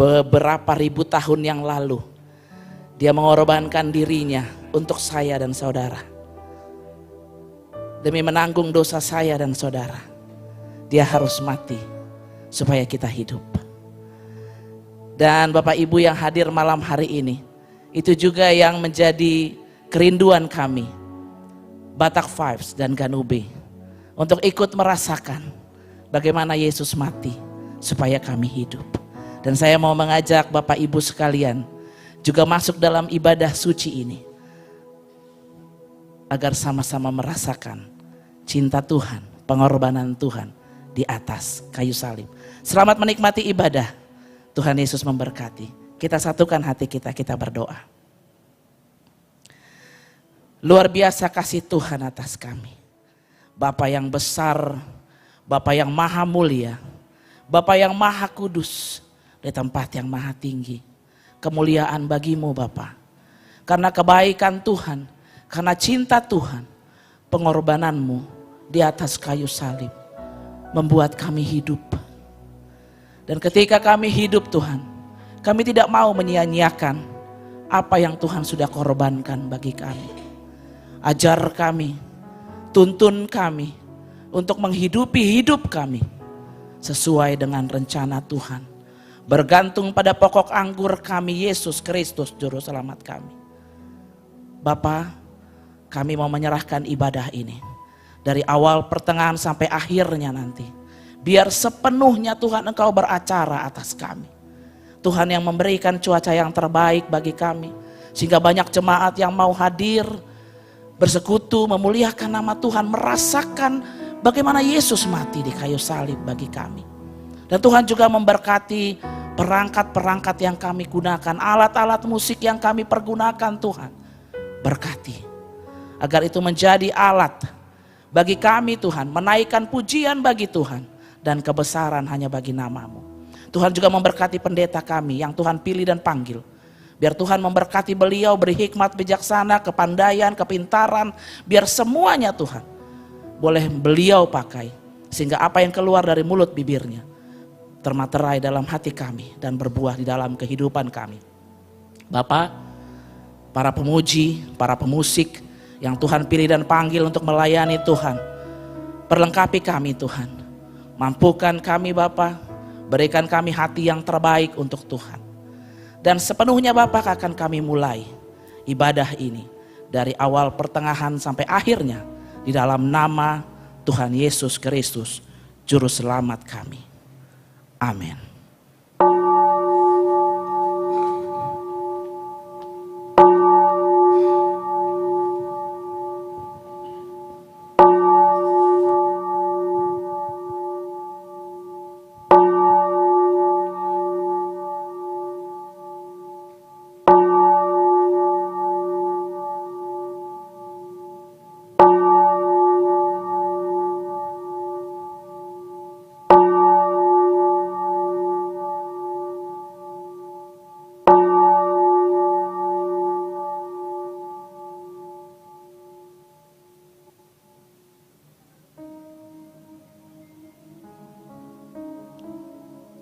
beberapa ribu tahun yang lalu dia mengorbankan dirinya untuk saya dan saudara. Demi menanggung dosa saya dan saudara, dia harus mati supaya kita hidup. Dan Bapak Ibu yang hadir malam hari ini, itu juga yang menjadi kerinduan kami, Batak Vibes dan Ganube, untuk ikut merasakan bagaimana Yesus mati supaya kami hidup. Dan saya mau mengajak Bapak Ibu sekalian juga masuk dalam ibadah suci ini, agar sama-sama merasakan cinta Tuhan, pengorbanan Tuhan di atas kayu salib. Selamat menikmati ibadah. Tuhan Yesus memberkati. Kita satukan hati kita, kita berdoa. Luar biasa kasih Tuhan atas kami. Bapa yang besar, Bapa yang maha mulia, Bapa yang maha kudus, di tempat yang maha tinggi. Kemuliaan bagimu Bapa. Karena kebaikan Tuhan, karena cinta Tuhan, pengorbananmu di atas kayu salib membuat kami hidup. Dan ketika kami hidup Tuhan, kami tidak mau menyia-nyiakan apa yang Tuhan sudah korbankan bagi kami. Ajar kami, tuntun kami untuk menghidupi hidup kami sesuai dengan rencana Tuhan. Bergantung pada pokok anggur kami, Yesus Kristus Juru Selamat kami. Bapa, kami mau menyerahkan ibadah ini dari awal, pertengahan sampai akhirnya nanti. Biar sepenuhnya Tuhan Engkau beracara atas kami. Tuhan yang memberikan cuaca yang terbaik bagi kami. Sehingga banyak jemaat yang mau hadir, bersekutu, memuliakan nama Tuhan, merasakan bagaimana Yesus mati di kayu salib bagi kami. Dan Tuhan juga memberkati perangkat-perangkat yang kami gunakan, alat-alat musik yang kami pergunakan Tuhan. Berkati. Agar itu menjadi alat bagi kami Tuhan, menaikkan pujian bagi Tuhan. Dan kebesaran hanya bagi nama-Mu. Tuhan juga memberkati pendeta kami yang Tuhan pilih dan panggil. Biar Tuhan memberkati beliau, beri hikmat bijaksana, kepandaian, kepintaran. Biar semuanya Tuhan boleh beliau pakai. Sehingga apa yang keluar dari mulut bibirnya termaterai dalam hati kami dan berbuah di dalam kehidupan kami. Bapa, para pemuji, para pemusik yang Tuhan pilih dan panggil untuk melayani Tuhan, perlengkapi kami Tuhan. Mampukan kami Bapa, berikan kami hati yang terbaik untuk Tuhan. Dan sepenuhnya Bapa akan kami mulai ibadah ini dari awal, pertengahan sampai akhirnya di dalam nama Tuhan Yesus Kristus, Juru Selamat kami. Amin.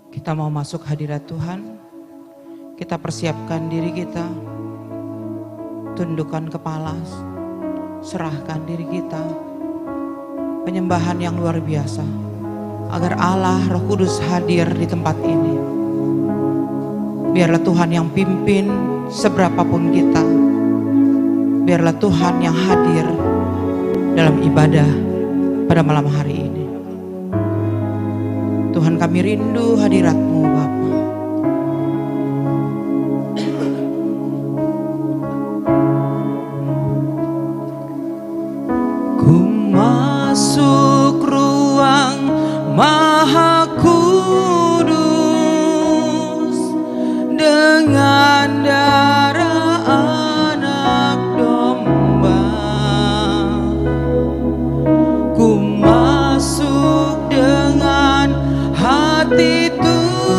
Kita mau masuk hadirat Tuhan, kita persiapkan diri kita, tundukkan kepala, serahkan diri kita, penyembahan yang luar biasa, agar Allah Roh Kudus hadir di tempat ini. Biarlah Tuhan yang pimpin seberapapun kita, biarlah Tuhan yang hadir dalam ibadah pada malam hari ini. Tuhan, kami rindu hadirat-Mu Bapa. Ku masuk ruang Maha Kudus dengan darah anak domba. Ku masuk dengan hati Tuhan.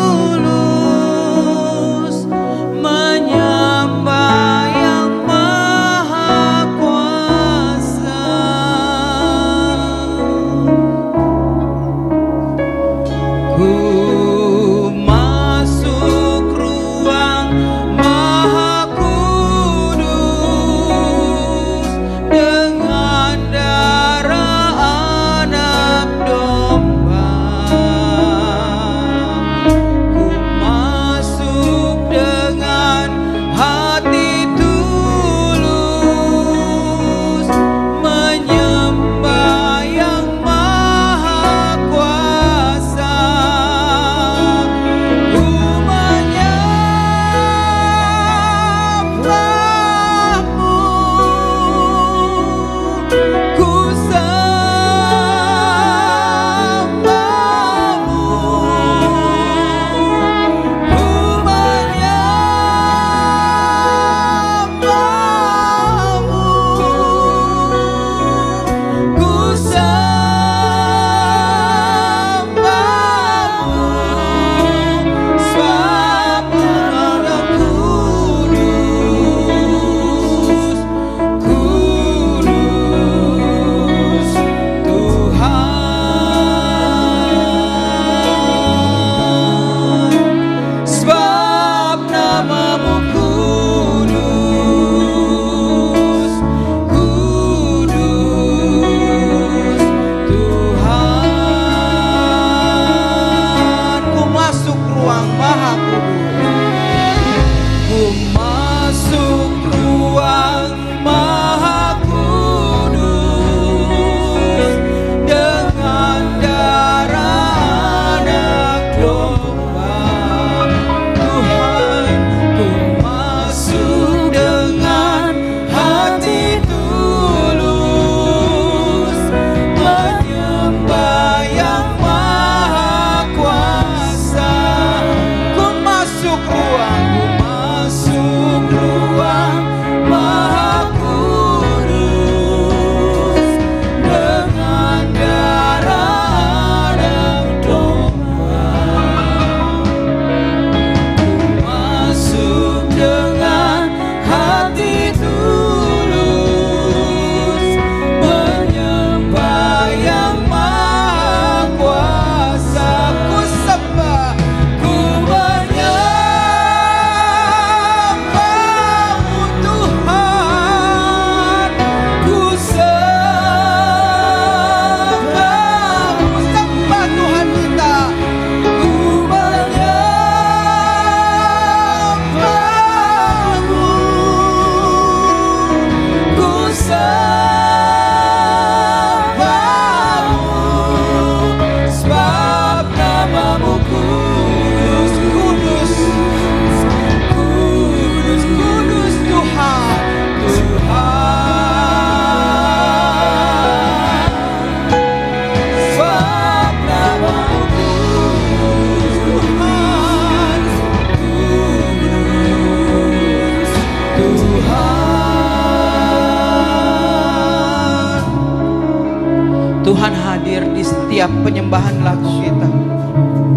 Tuhan hadir di setiap penyembahan lagu kita.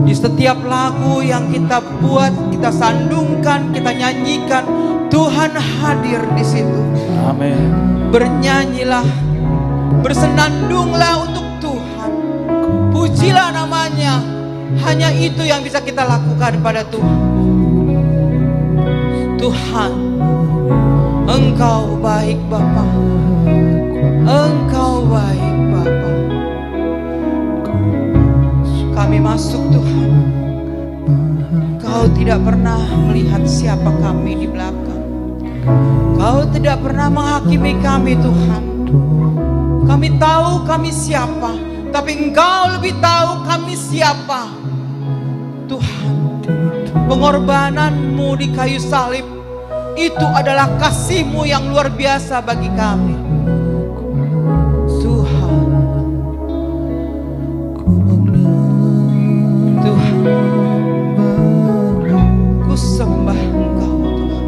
Di setiap lagu yang kita buat, kita sandungkan, kita nyanyikan, Tuhan hadir di situ. Amin. Bernyanyilah, bersenandunglah untuk Tuhan. Pujilah namanya. Hanya itu yang bisa kita lakukan pada Tuhan. Tuhan, Engkau baik Bapa. Engkau baik Bapa. Kami masuk Tuhan. Kau tidak pernah melihat siapa kami di belakang. Kau tidak pernah menghakimi kami Tuhan. Kami tahu kami siapa, tapi Engkau lebih tahu kami siapa. Tuhan, pengorbanan-Mu di kayu salib itu adalah kasih-Mu yang luar biasa bagi kami. Tuhan, Tuhan, ku sembah Engkau Tuhan.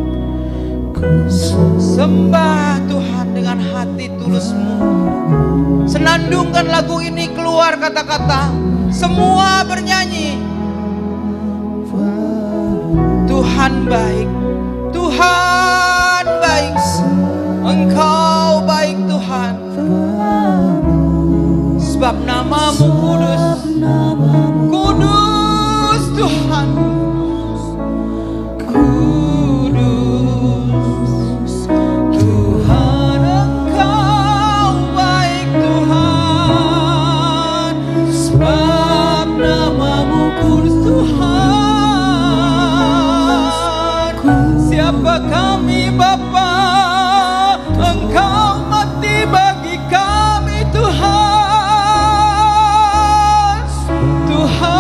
Sembah Tuhan dengan hati tulus-Mu. Senandungkan lagu ini keluar kata-kata, semua bernyanyi. Tuhan baik, Tuhan baik, Engkau baik Tuhan. Sebab nama-Mu kudus, kudus Tuhan. Kudus Tuhan, Engkau baik Tuhan. Sebab nama-Mu kudus Tuhan. Siapa kami Bapa, Engkau mati bagi kami Tuhan. Tuhan,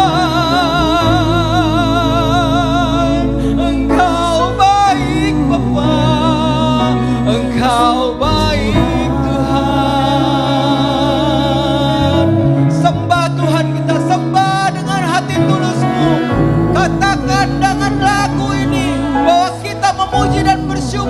Engkau baik Bapa, Engkau baik Tuhan. Sembah Tuhan, kita sembah dengan hati tulus-Mu. Katakan dengan lagu ini bahwa kita memuji dan bersyukur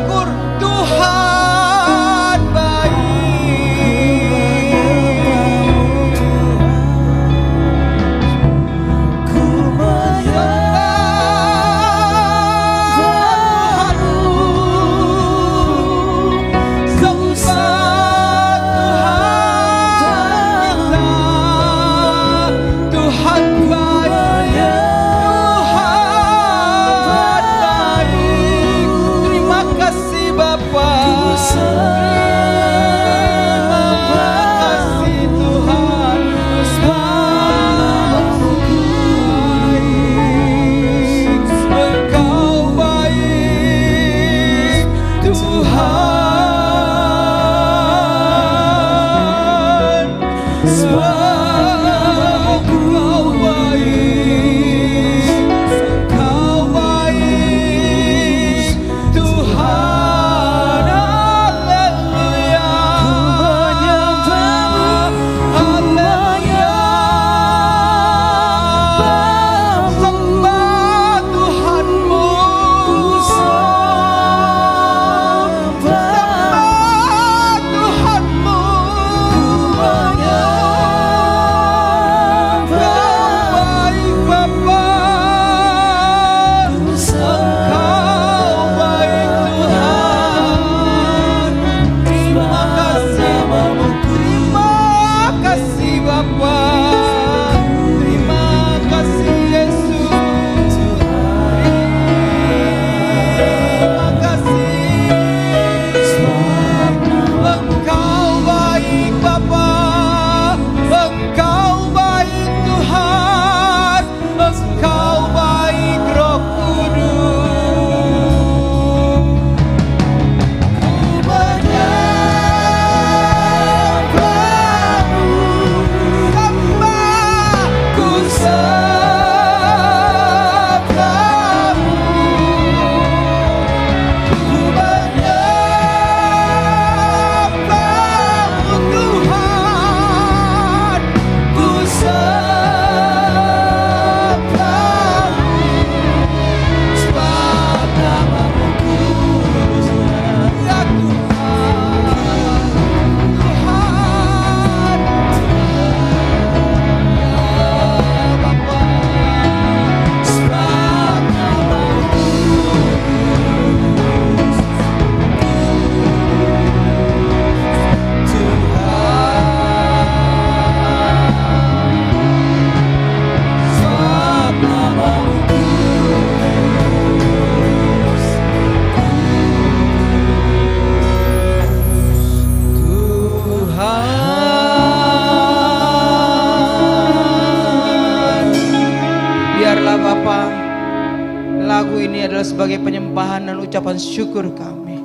sebagai penyembahan dan ucapan syukur kami.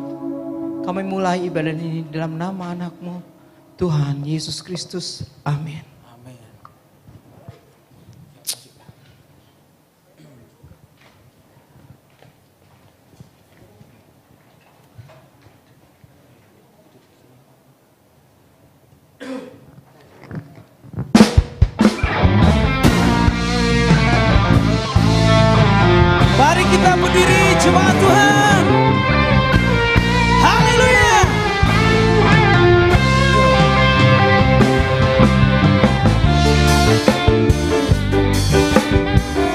Kami mulai ibadah ini dalam nama anak-Mu, Tuhan Yesus Kristus. Amin. Mari kita berdiri jemaat Tuhan. Haleluya.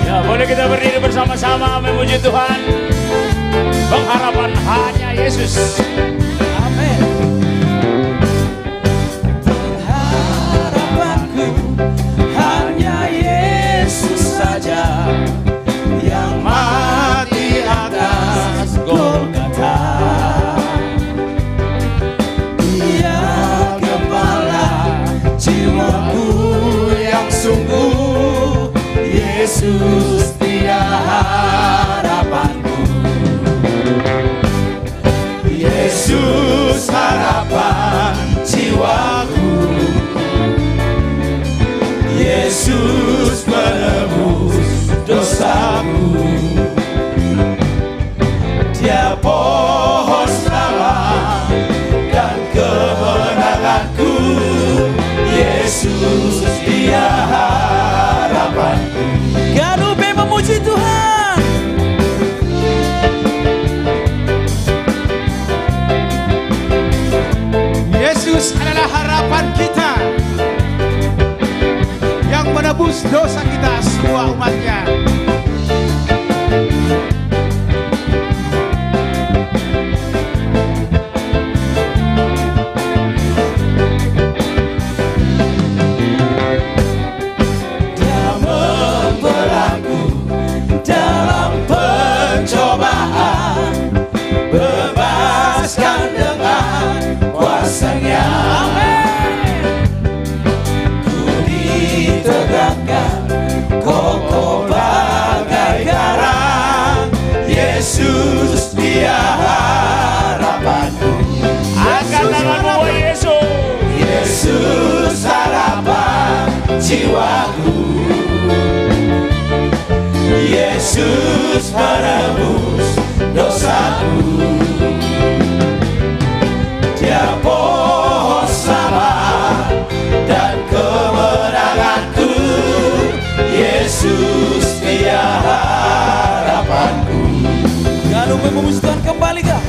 Ya, boleh kita berdiri bersama-sama memuji Tuhan. Pengharapan hanya Yesus. Amin. Pengharapanku hanya Yesus saja, yang mati atas Golgota. Dia gembala jiwaku yang sungguh, Yesus dia harapanku. Yesus harapan jiwaku, Yesus penebus dosaku. Dia pohon selamat dan kemenanganku, Yesus dia harapanku. Garupe memuji Tuhan. Yesus adalah harapan kita yang menebus dosa kita semua umatnya. Dia membelangku dalam pencobaan, bebaskan dengan kuasa-Nya. Ku ditegakkan kokoh bagai karang, Yesus dia harapanku. Angkat tanganmu, Yesus. Yesus harapan jiwaku, Yesus menebus dosaku. Dia pohon selamat dan kemenanganku, Yesus dia harapanku. Jangan lupa memuji Tuhan kembali kah?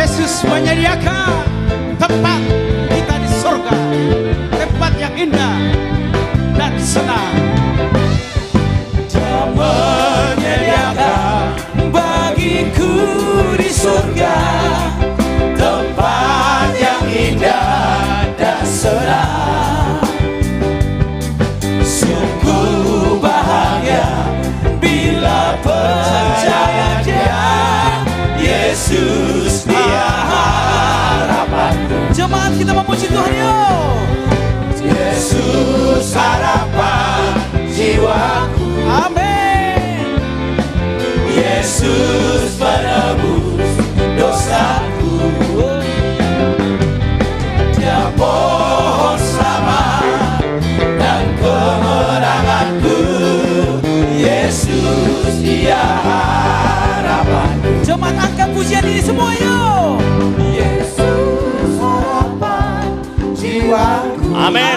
Yesus menyediakan tempat kita di surga, tempat yang indah dan senang. Dia menyediakan bagiku di surga tempat yang indah dan senang. Sungguh bahagia bila percaya Dia, Yesus dia harapanku. Jemaat kita memuji Tuhan yuk. Yesus harapan jiwaku. Amin. Yesus penebus dosaku. Dia pohon selamat dan kemenanganku, Yesus dia harapanku. Jemaat angkat pujian ini semua yuk. Yesus harapan jiwaku. Amin.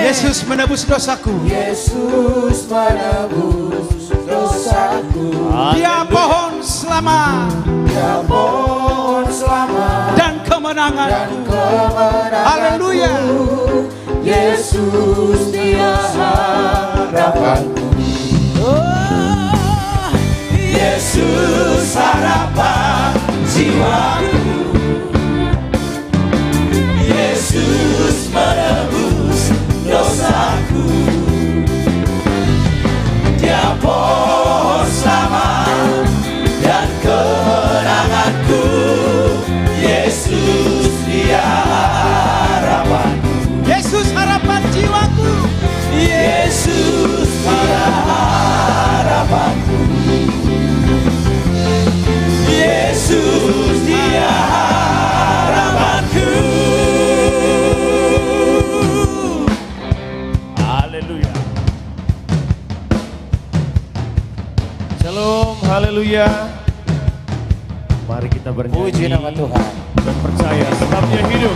Yesus menebus dosaku. Yesus menebus dosaku. Dia pohon selamat Dia pohon selamat dan kemenanganku. Haleluya. Yesus dia harapanku. Oh, Yesus harapan jiwaku, Yesus menebus dosaku. Dia pohon selamat Shalom, haleluya. Mari kita bernyanyi. Puji nama Tuhan. Dan percaya sebabnya hidup.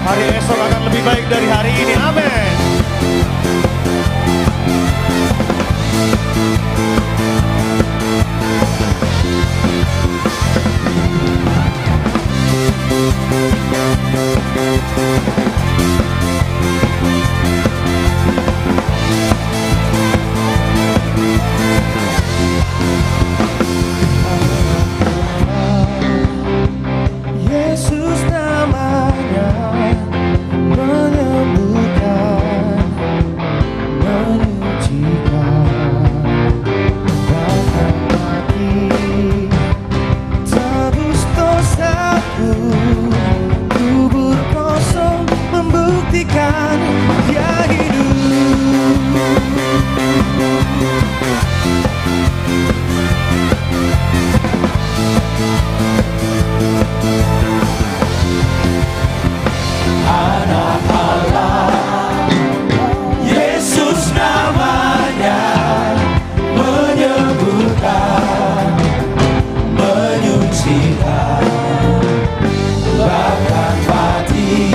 Hari esok akan lebih baik dari hari ini. Amin. Yesus namanya menyembuhkan, menyucikan, bahkan mati tebus dosaku, kubur kosong membuktikan Dia hidup. Yesus namanya menyembuhkan, menyucikan, bahkan mati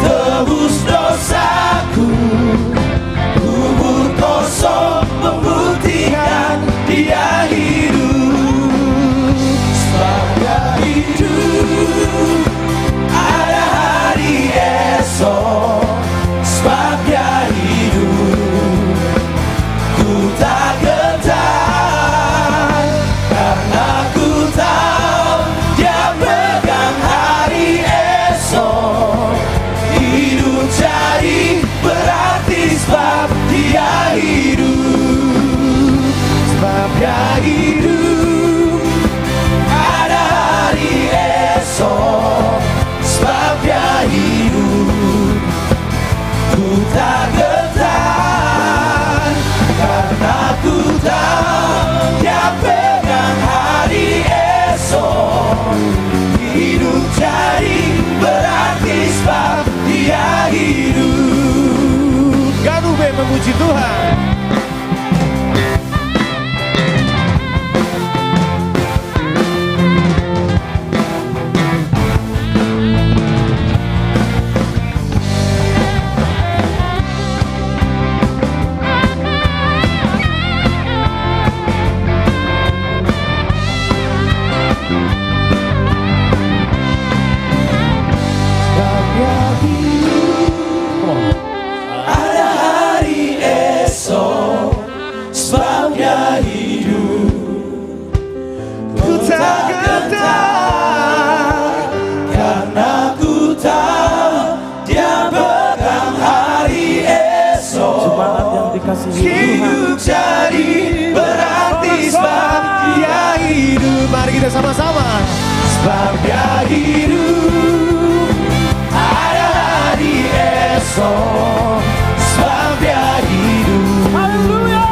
tebus dosaku, kubur kosong membuktikan Dia hidup. Sebab Dia hidup, ada hari esok. Sebab Dia hidup, ku tak gentar, karena ku tahu Dia pegang hari esok. Hidup jadi berarti sebab Dia hidup. Sebab Dia hidup, ada hari esok. Sebab Dia hidup, ku tak gentar, karena ku tahu Dia pegang hari esok. Hidup jadi berarti sebab Dia hidup. Ganube memuji Tuhan. Ada hari esok, sebab Dia hidup. Ku tak gentar, karena ku tahu Dia pegang hari esok. Jemaat yang dikasihi Hidup jadi berarti sebab Dia hidup. Mari kita sama-sama. Sebab Dia hidup, ada hari esok. Sebab Dia hidup, haleluya.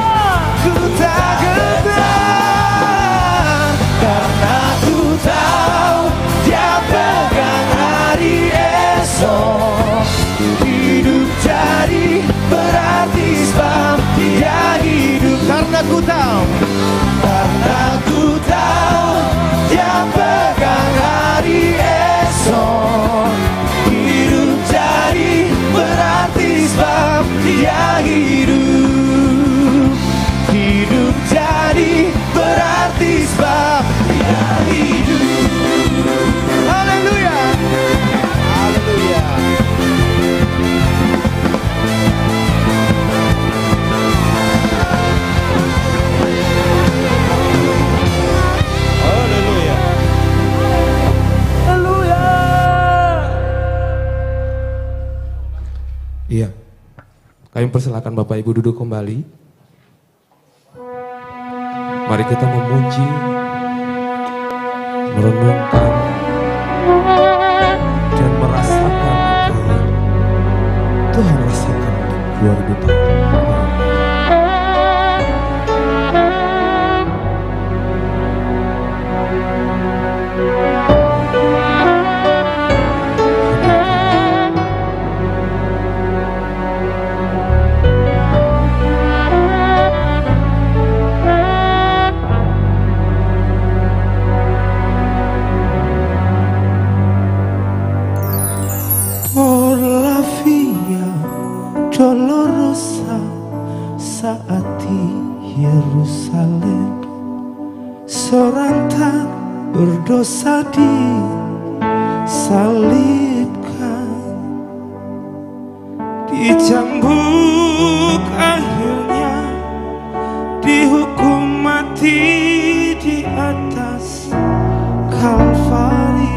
Ku tak gentar, karena ku tahu Dia pegang hari esok. Hidup jadi berarti sebab Dia hidup. Karena ku tahu. Karena ku tahu Dia pegang hari esok. Hidup jadi berarti sebab Dia hidup. Hidup jadi berarti sebab Dia hidup. Haleluya. Haleluya. Iya. Kami persilakan Bapak Ibu duduk kembali. Mari kita memuji, merenungkan, dan merasakan apa yang Tuhan rasakan untuk 2000 tahun. seorang tak berdosa disalibkan, dicambuk akhirnya dihukum mati di atas Kalvari.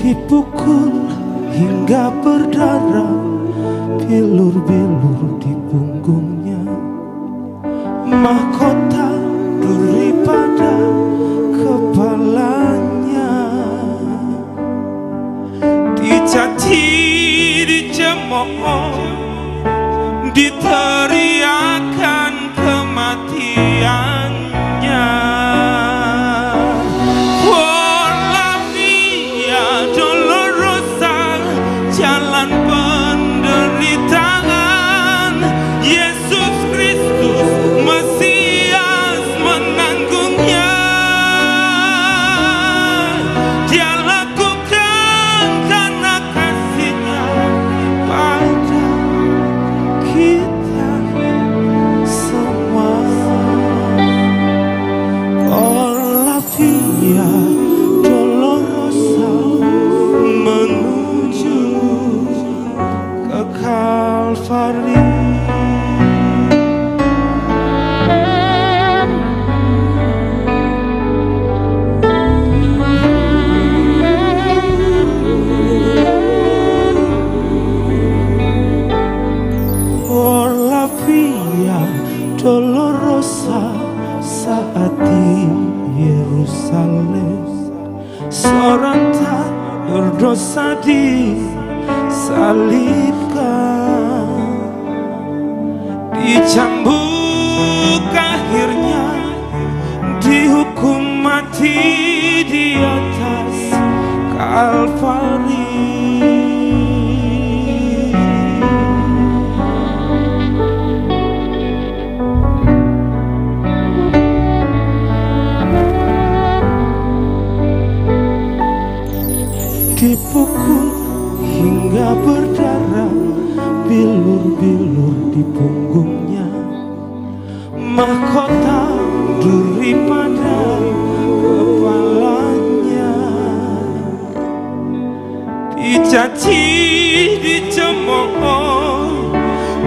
Dipukul hingga berdarah, bilur-bilur di punggungnya, mahkota duri pada kepalanya, dicaci, dicemooh, diteriakan kematiannya. Oh la via dolorosa, jalan penderitaan, Yesus Kristus Mesias menanggungnya. Dia lakukan karena kasih-Nya pada kita semua. Oh la via dolorosa menuju ke Kalvari. Oh la via dolorosa, saat di Yerusalem seorang tak berdosa disalibkan, dicambuk akhirnya dihukum mati di atas Kalvari. Dipukul hingga berdarah, bilur-bilur di punggungnya, mahkota duri pada kepalanya, dicaci, dicemooh,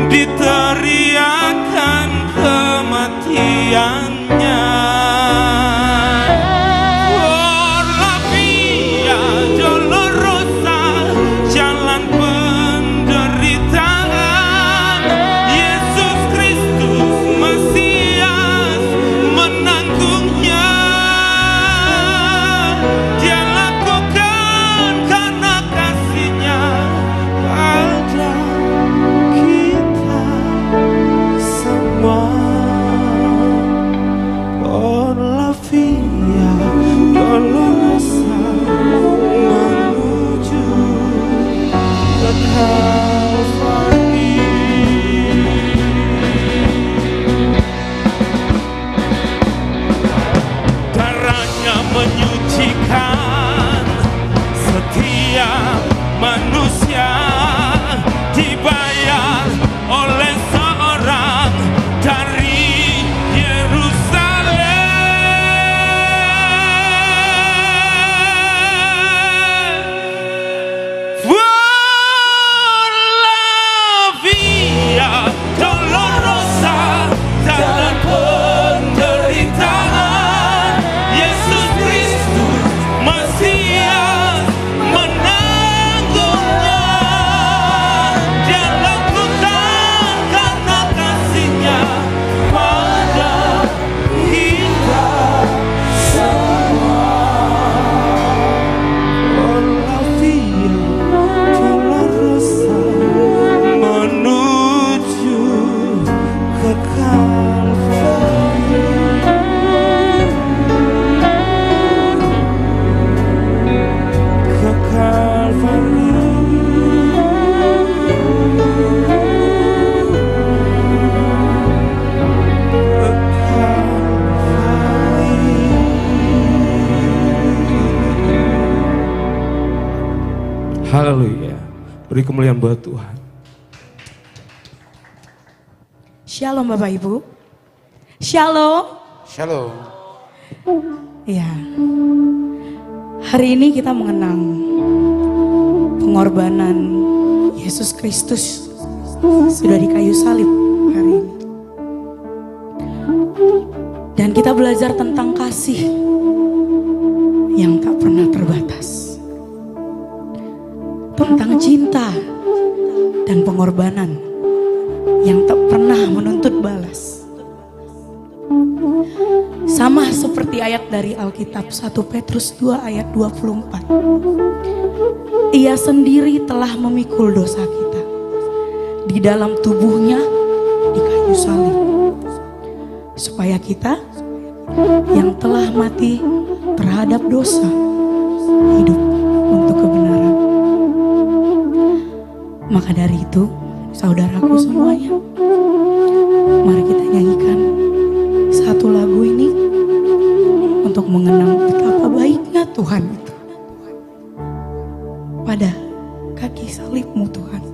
diteriakan kematiannya. Oh la via dolorosa, jalan penderitaan, Yesus Kristus Mesias menanggungnya. Dia lakukan karena kasih-Nya pada kita semua. Oh la via dolorosa menuju ke Kalvari. Darahnya menyucikan setiap manusia, dibayar oleh seorang dari Yerusalem. Oh la via dolorosa, jalan penderitaan, Yesus Kristus Haleluya. Beri kemuliaan buat Tuhan. Shalom Bapak Ibu. Shalom. Shalom. Ya. Hari ini kita mengenang pengorbanan Yesus Kristus sudah di kayu salib hari ini. Dan kita belajar tentang kasih yang tak pernah terbatas. Tentang cinta dan pengorbanan yang tak pernah menuntut balas. Sama seperti ayat dari Alkitab 1 Petrus 2 ayat 24. Ia sendiri telah memikul dosa kita di dalam tubuhnya di kayu salib. Supaya kita yang telah mati terhadap dosa hidup untuk kebenaran. Maka dari itu, saudaraku semuanya, mari kita nyanyikan satu lagu ini untuk mengenang betapa baiknya Tuhan itu. Pada kaki salib-Mu Tuhan.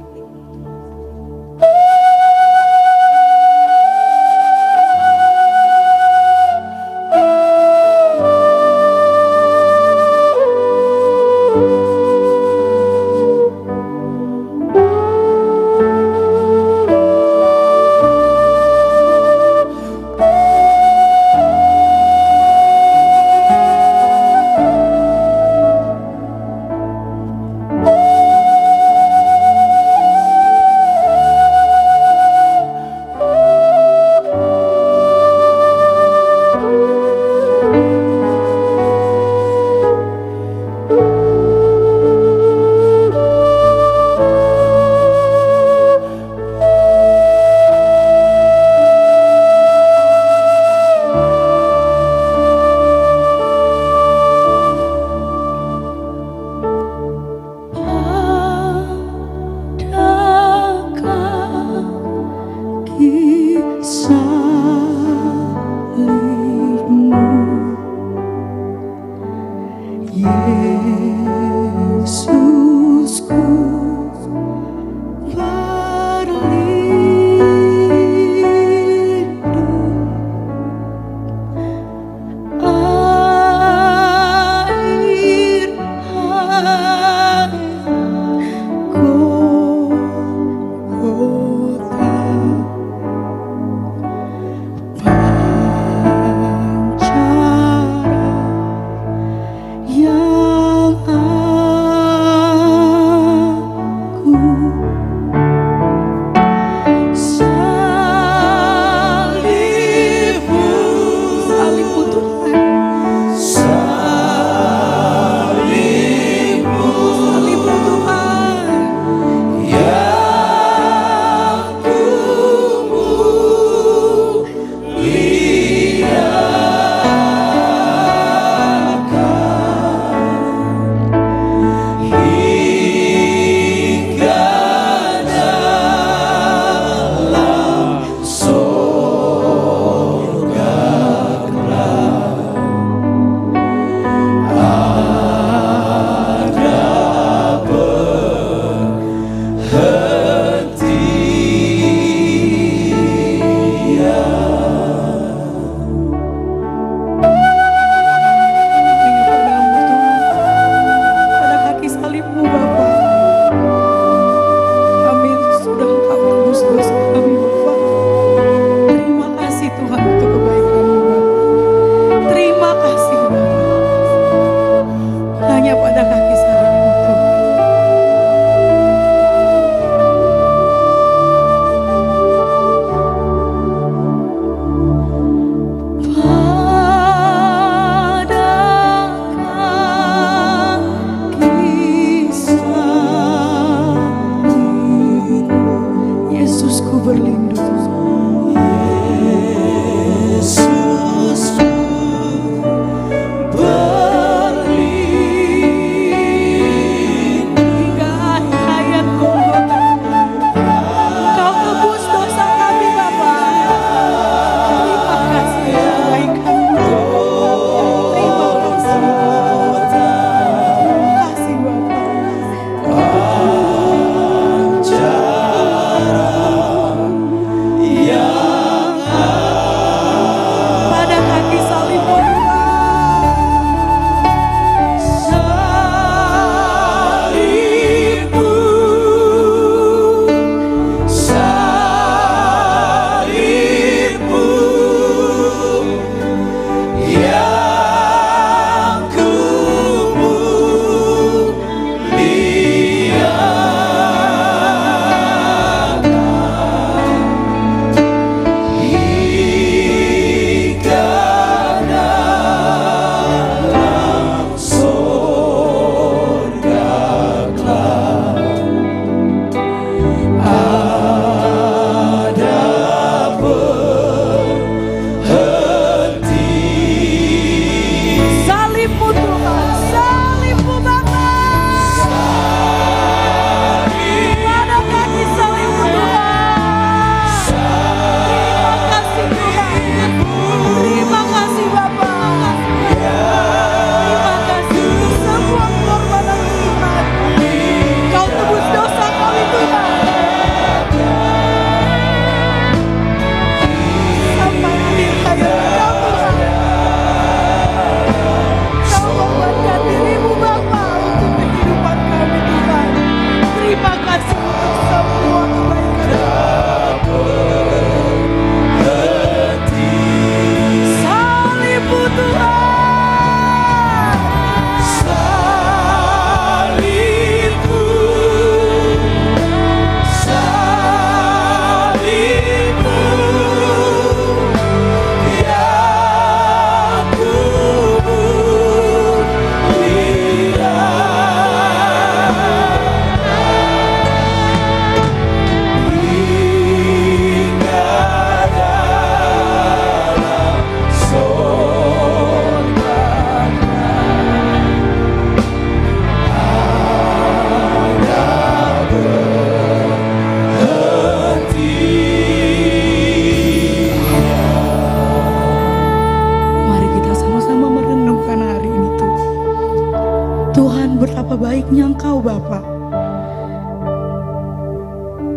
Tuhan, betapa baiknya Engkau Bapa.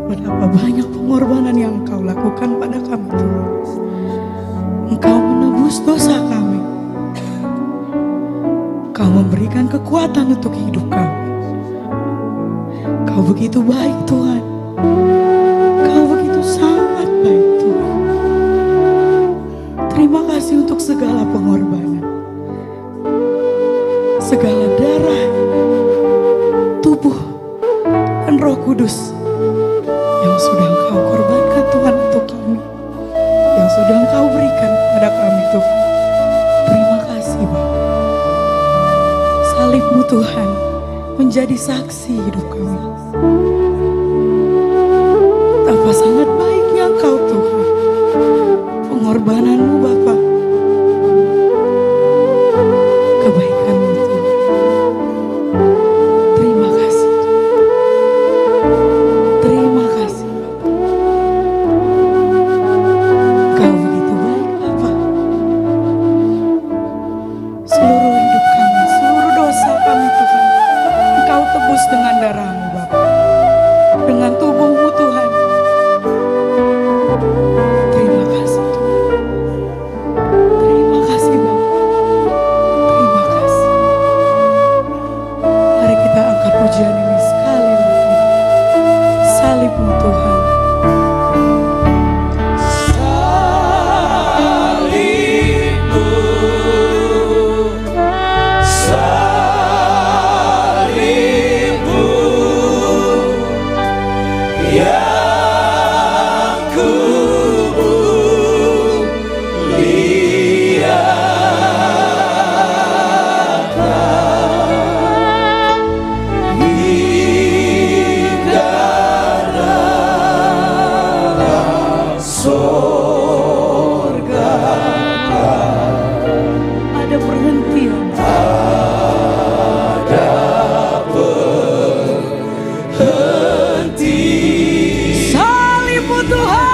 Betapa banyak pengorbanan yang Engkau lakukan pada kami Tuhan. Engkau menebus dosa kami. Engkau memberikan kekuatan untuk hidup kami. Engkau begitu baik Tuhan. Engkau begitu sangat baik Tuhan. Terima kasih untuk segala pengorbanan. Segala darah, tubuh, dan Roh Kudus yang sudah Engkau korbankan Tuhan untuk kami, yang sudah Engkau berikan kepada kami Tuhan. Terima kasih Bapa. Salib-Mu Tuhan menjadi saksi hidup kami. Betapa sangat baiknya Engkau Tuhan. Pengorbanan-Mu Bapa, kebaikan-Mu Tuhan. Terima kasih Tuhan. Terima kasih Bapa. Engkau begitu baik Bapa. Seluruh hidup kami, seluruh dosa kami Tuhan, Engkau tebus dengan darah-Mu Bapa, dengan tubuh-Mu Tuhan. Terima kasih Tuhan. Terima kasih Bapa. Terima kasih. Mari kita angkat pujian ini sekali lagi. Salib-Mu Tuhan. Ada perhentian. Salib-Mu Tuhan.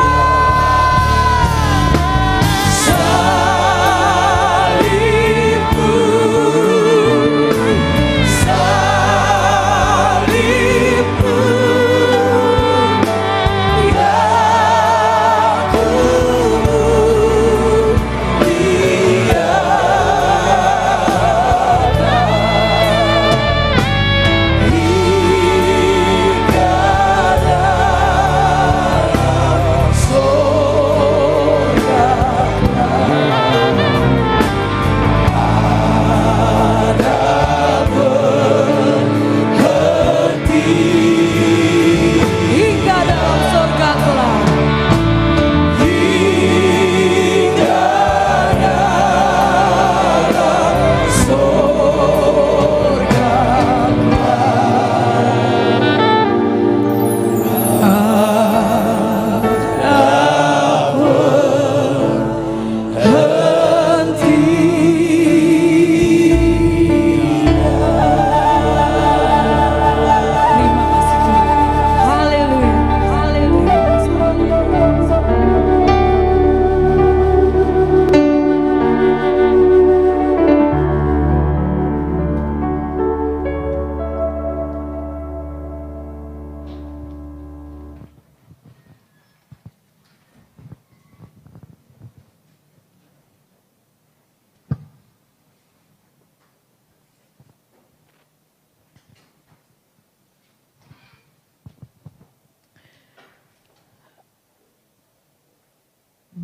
Hingga dalam surga kelak. Terima kasih Tuhan. Haleluya. Haleluya.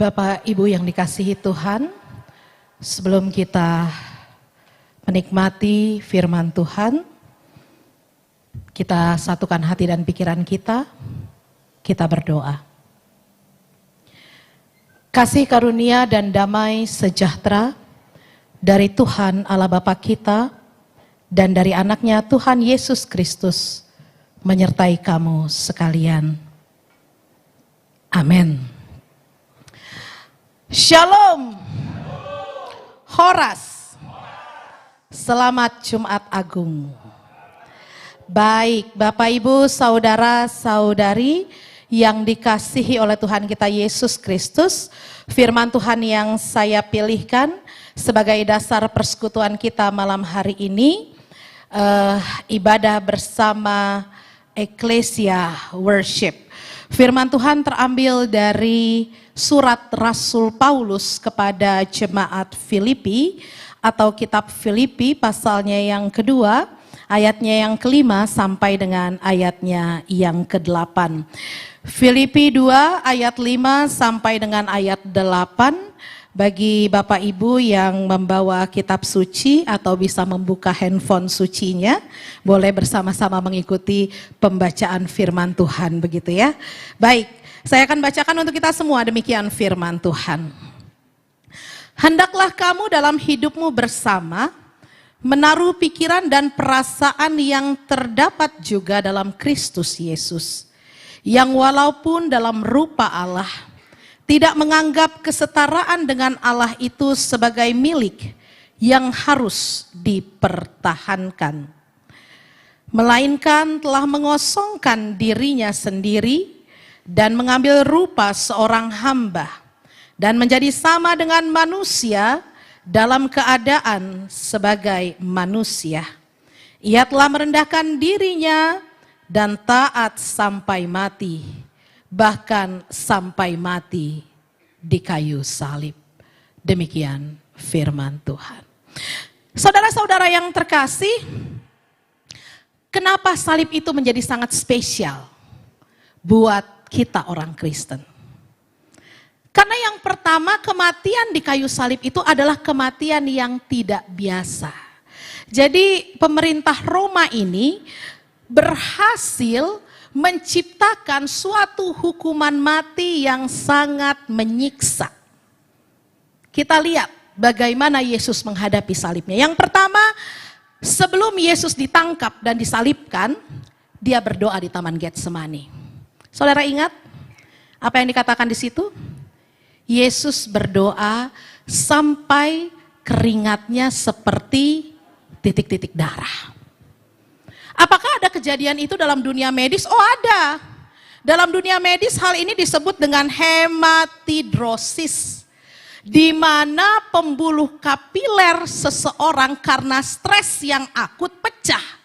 Bapak Ibu yang dikasihi Tuhan, sebelum kita menikmati firman Tuhan, kita satukan hati dan pikiran kita berdoa. Kasih karunia dan damai sejahtera dari Tuhan Allah Bapa kita dan dari anaknya Tuhan Yesus Kristus menyertai kamu sekalian. Amin. Shalom. Horas. Selamat Jumat Agung. Baik, Bapak Ibu, saudara, saudari yang dikasihi oleh Tuhan kita Yesus Kristus, firman Tuhan yang saya pilihkan sebagai dasar persekutuan kita malam hari ini ibadah bersama Ecclesia Worship. Firman Tuhan terambil dari surat Rasul Paulus kepada jemaat Filipi atau kitab Filipi pasalnya yang kedua, ayatnya yang kelima sampai dengan ayatnya yang ke-8. Filipi 2 ayat 5 sampai dengan ayat 8. Bagi Bapak Ibu yang membawa kitab suci atau bisa membuka handphone sucinya, boleh bersama-sama mengikuti pembacaan firman Tuhan, begitu ya. Baik, saya akan bacakan untuk kita semua, demikian firman Tuhan. Hendaklah kamu dalam hidupmu bersama menaruh pikiran dan perasaan yang terdapat juga dalam Kristus Yesus, yang walaupun dalam rupa Allah, tidak menganggap kesetaraan dengan Allah itu sebagai milik yang harus dipertahankan, melainkan telah mengosongkan dirinya sendiri dan mengambil rupa seorang hamba dan menjadi sama dengan manusia dalam keadaan sebagai manusia. Ia telah merendahkan dirinya dan taat sampai mati, bahkan sampai mati di kayu salib. Demikian firman Tuhan. Saudara-saudara yang terkasih, kenapa salib itu menjadi sangat spesial buat kita orang Kristen? Karena yang pertama, kematian di kayu salib itu adalah kematian yang tidak biasa. Jadi pemerintah Roma ini berhasil menciptakan suatu hukuman mati yang sangat menyiksa. Kita lihat bagaimana Yesus menghadapi salibnya. Yang pertama, sebelum Yesus ditangkap dan disalibkan, dia berdoa di Taman Getsemani. Saudara ingat apa yang dikatakan di situ? Yesus berdoa sampai keringatnya seperti titik-titik darah. Apakah ada kejadian itu dalam dunia medis? Oh ada. Dalam dunia medis hal ini disebut dengan hematidrosis, di mana pembuluh kapiler seseorang karena stres yang akut pecah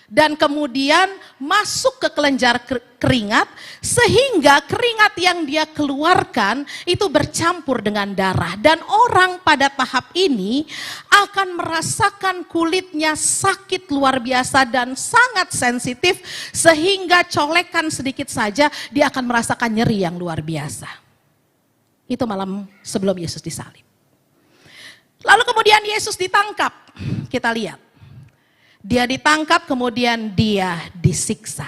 dan kemudian masuk ke kelenjar keringat, sehingga keringat yang dia keluarkan itu bercampur dengan darah, dan orang pada tahap ini akan merasakan kulitnya sakit luar biasa dan sangat sensitif, sehingga colekan sedikit saja dia akan merasakan nyeri yang luar biasa. Itu malam sebelum Yesus disalib. Lalu kemudian Yesus ditangkap, kita lihat. Dia ditangkap, kemudian dia disiksa.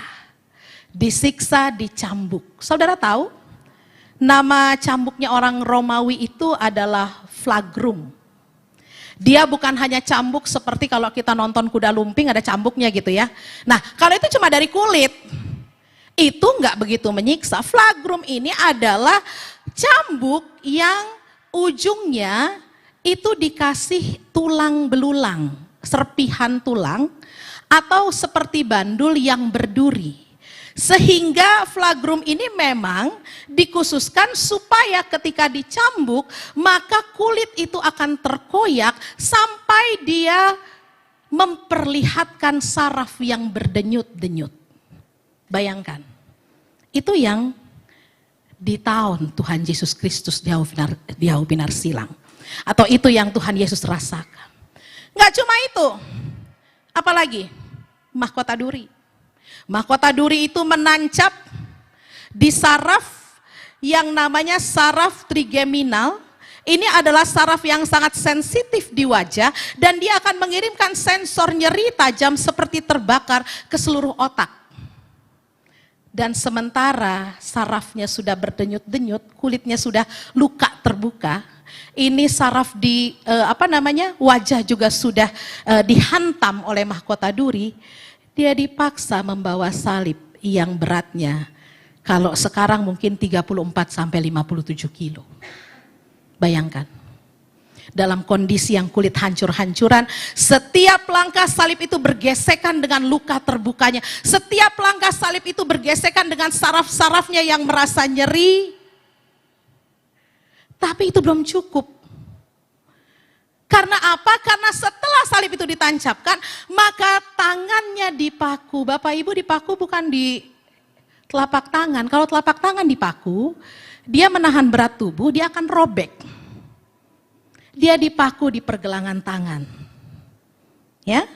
Disiksa, dicambuk. Saudara tahu, nama cambuknya orang Romawi itu adalah flagrum. Dia bukan hanya cambuk seperti kalau kita nonton kuda lumping ada cambuknya gitu ya. Nah, kalau itu cuma dari kulit, itu nggak begitu menyiksa. Flagrum ini adalah cambuk yang ujungnya itu dikasih tulang belulang, serpihan tulang, atau seperti bandul yang berduri. Sehingga flagrum ini memang dikhususkan supaya ketika dicambuk, maka kulit itu akan terkoyak sampai dia memperlihatkan saraf yang berdenyut-denyut. Bayangkan, itu yang di tahun Tuhan Yesus Kristus di Hau Pinar Silang. Atau itu yang Tuhan Yesus rasakan. Nggak cuma itu, apalagi mahkota duri. Mahkota duri itu menancap di saraf yang namanya saraf trigeminal. Ini adalah saraf yang sangat sensitif di wajah dan dia akan mengirimkan sensor nyeri tajam seperti terbakar ke seluruh otak. Dan sementara sarafnya sudah berdenyut-denyut, kulitnya sudah luka terbuka, ini saraf di wajah juga sudah dihantam oleh mahkota duri. Dia dipaksa membawa salib yang beratnya kalau sekarang mungkin 34 sampai 57 kilo. Bayangkan. Dalam kondisi yang kulit hancur-hancuran, setiap langkah salib itu bergesekan dengan luka terbukanya. Setiap langkah salib itu bergesekan dengan saraf-sarafnya yang merasa nyeri. Tapi itu belum cukup. Karena apa? Karena setelah salib itu ditancapkan, maka tangannya dipaku. Bapak Ibu, dipaku bukan di telapak tangan. Kalau telapak tangan dipaku, dia menahan berat tubuh, dia akan robek. Dia dipaku di pergelangan tangan. Ya,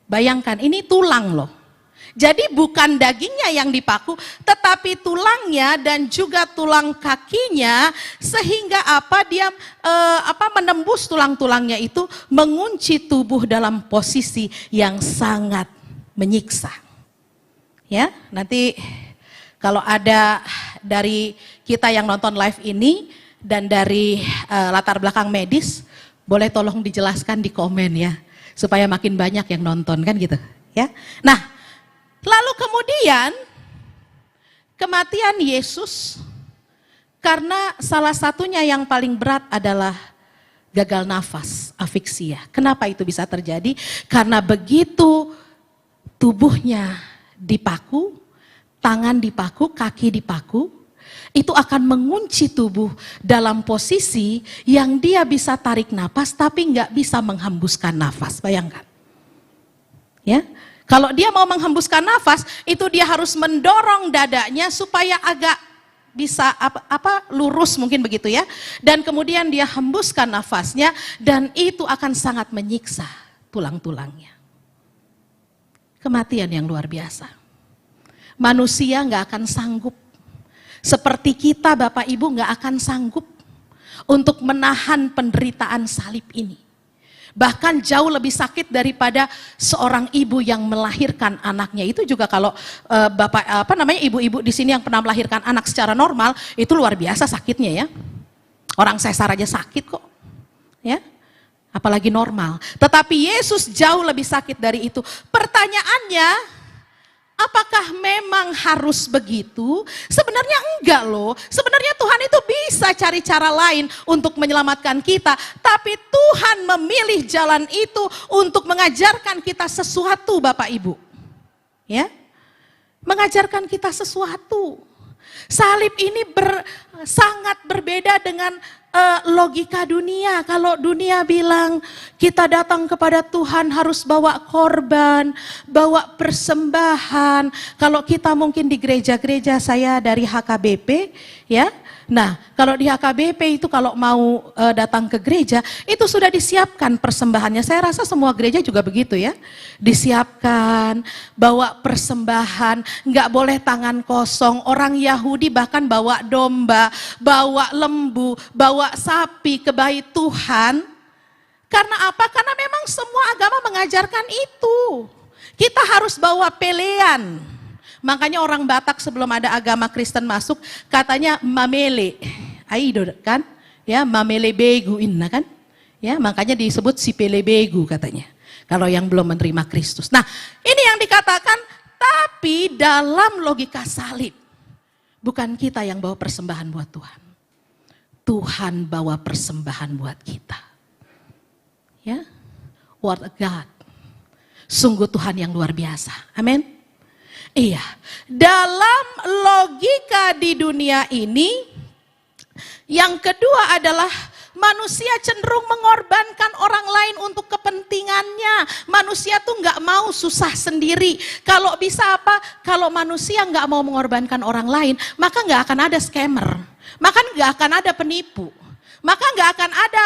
bayangkan ini tulang loh. Jadi bukan dagingnya yang dipaku, tetapi tulangnya dan juga tulang kakinya, sehingga apa? Dia menembus tulang-tulangnya itu, mengunci tubuh dalam posisi yang sangat menyiksa. Ya, nanti kalau ada dari kita yang nonton live ini dan dari latar belakang medis, boleh tolong dijelaskan di komen ya, supaya makin banyak yang nonton kan gitu ya. Nah, lalu kemudian kematian Yesus, karena salah satunya yang paling berat adalah gagal nafas, afiksia. Kenapa itu bisa terjadi? Karena begitu tubuhnya dipaku, tangan dipaku, kaki dipaku, itu akan mengunci tubuh dalam posisi yang dia bisa tarik nafas tapi nggak bisa menghembuskan nafas. Bayangkan, ya. Kalau dia mau menghembuskan nafas, itu dia harus mendorong dadanya supaya agak bisa lurus mungkin begitu ya. Dan kemudian dia hembuskan nafasnya, dan itu akan sangat menyiksa tulang-tulangnya. Kematian yang luar biasa. Manusia nggak akan sanggup. Seperti kita Bapak Ibu nggak akan sanggup untuk menahan penderitaan salib ini. Bahkan jauh lebih sakit daripada seorang ibu yang melahirkan anaknya. Itu juga kalau ibu-ibu di sini yang pernah melahirkan anak secara normal, itu luar biasa sakitnya ya. Orang sesar aja sakit kok. Ya. Apalagi normal. Tetapi Yesus jauh lebih sakit dari itu. Pertanyaannya, apakah memang harus begitu? Sebenarnya enggak loh. Sebenarnya Tuhan itu bisa cari cara lain untuk menyelamatkan kita. Tapi Tuhan memilih jalan itu untuk mengajarkan kita sesuatu Bapak Ibu. Ya, mengajarkan kita sesuatu. Salib ini sangat berbeda dengan logika dunia. Kalau dunia bilang kita datang kepada Tuhan harus bawa korban, bawa persembahan. Kalau kita mungkin di gereja-gereja, saya dari HKBP ya. Nah, kalau di HKBP itu kalau mau datang ke gereja, itu sudah disiapkan persembahannya. Saya rasa semua gereja juga begitu ya. Disiapkan, bawa persembahan, nggak boleh tangan kosong. Orang Yahudi bahkan bawa domba, bawa lembu, bawa sapi ke bait Tuhan. Karena apa? Karena memang semua agama mengajarkan itu. Kita harus bawa pelean. Makanya orang Batak sebelum ada agama Kristen masuk, katanya mamele, aido kan, ya mamele begu inna kan, ya makanya disebut si pele begu katanya. Kalau yang belum menerima Kristus. Nah, ini yang dikatakan, tapi dalam logika salib, bukan kita yang bawa persembahan buat Tuhan. Tuhan bawa persembahan buat kita. Ya, what a God. Sungguh Tuhan yang luar biasa. Amin. Iya, dalam logika di dunia ini, yang kedua adalah manusia cenderung mengorbankan orang lain untuk kepentingannya. Manusia tuh nggak mau susah sendiri. Kalau bisa apa? Kalau manusia nggak mau mengorbankan orang lain, maka nggak akan ada scammer, maka nggak akan ada penipu. Maka nggak akan ada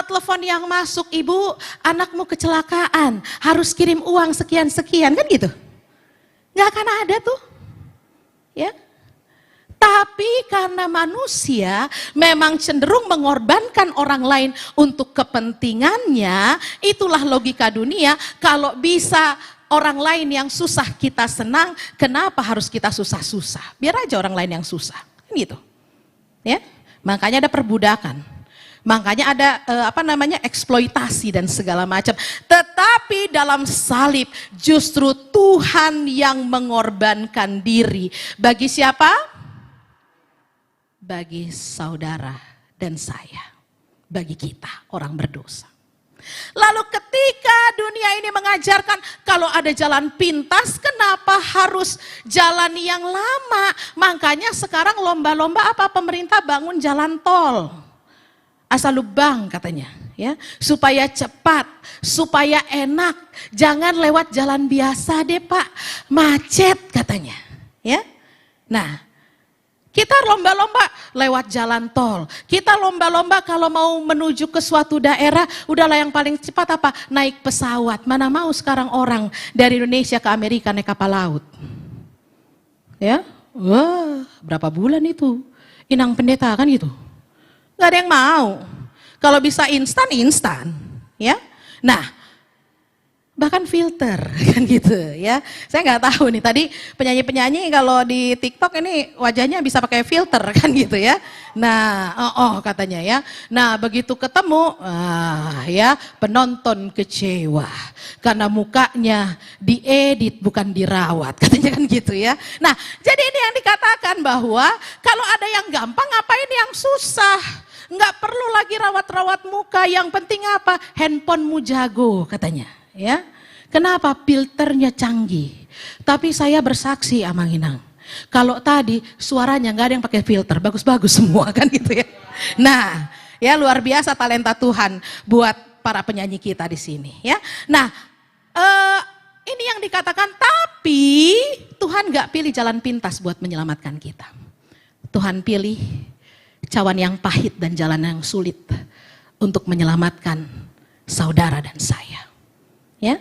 telepon yang masuk, ibu anakmu kecelakaan, harus kirim uang sekian-sekian, kan gitu. Nggak akan ada tuh, ya. Tapi karena manusia memang cenderung mengorbankan orang lain untuk kepentingannya, itulah logika dunia. Kalau bisa orang lain yang susah kita senang, kenapa harus kita susah-susah? Biar aja orang lain yang susah, kan gitu, ya. Makanya ada perbudakan. Makanya ada eksploitasi dan segala macam. Tetapi dalam salib justru Tuhan yang mengorbankan diri. Bagi siapa? Bagi saudara dan saya. Bagi kita orang berdosa. Lalu ketika dunia ini mengajarkan kalau ada jalan pintas, kenapa harus jalan yang lama? Makanya sekarang lomba-lomba apa? Pemerintah bangun jalan tol. Asal lubang katanya, Ya, supaya cepat, supaya enak. Jangan lewat jalan biasa deh Pak, macet katanya. Ya, nah kita lomba-lomba lewat jalan tol. Kita lomba-lomba kalau mau menuju ke suatu daerah, udahlah yang paling cepat apa? Naik pesawat. Mana mau sekarang orang dari Indonesia ke Amerika naik kapal laut. Ya, wah berapa bulan itu? Inang pendeta kan gitu. Gak ada yang mau. Kalau bisa instan, ya. Nah, bahkan filter kan gitu ya. Saya nggak tahu nih tadi penyanyi-penyanyi kalau di TikTok ini wajahnya bisa pakai filter kan gitu ya. Nah, katanya ya. Nah, begitu ketemu ya penonton kecewa karena mukanya diedit bukan dirawat katanya kan gitu ya. Nah, jadi ini yang dikatakan bahwa kalau ada yang gampang ngapain yang susah? Nggak perlu lagi rawat-rawat muka, yang penting apa? Handphonemu jago katanya. Ya, kenapa? Filternya canggih. Tapi saya bersaksi Amang Inang, kalau tadi suaranya nggak ada yang pakai filter, bagus-bagus semua kan gitu ya. Nah, ya luar biasa talenta Tuhan buat para penyanyi kita di sini ya. Nah, ini yang dikatakan, tapi Tuhan nggak pilih jalan pintas buat menyelamatkan kita. Tuhan pilih cawan yang pahit dan jalan yang sulit untuk menyelamatkan saudara dan saya. Ya,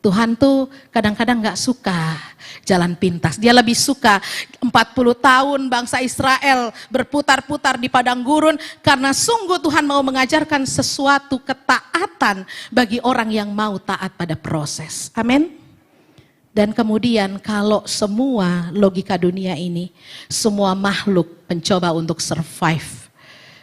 Tuhan tuh kadang-kadang gak suka jalan pintas. Dia lebih suka 40 tahun bangsa Israel berputar-putar di padang gurun karena sungguh Tuhan mau mengajarkan sesuatu ketaatan bagi orang yang mau taat pada proses. Amin. Dan kemudian kalau semua logika dunia ini, semua makhluk mencoba untuk survive.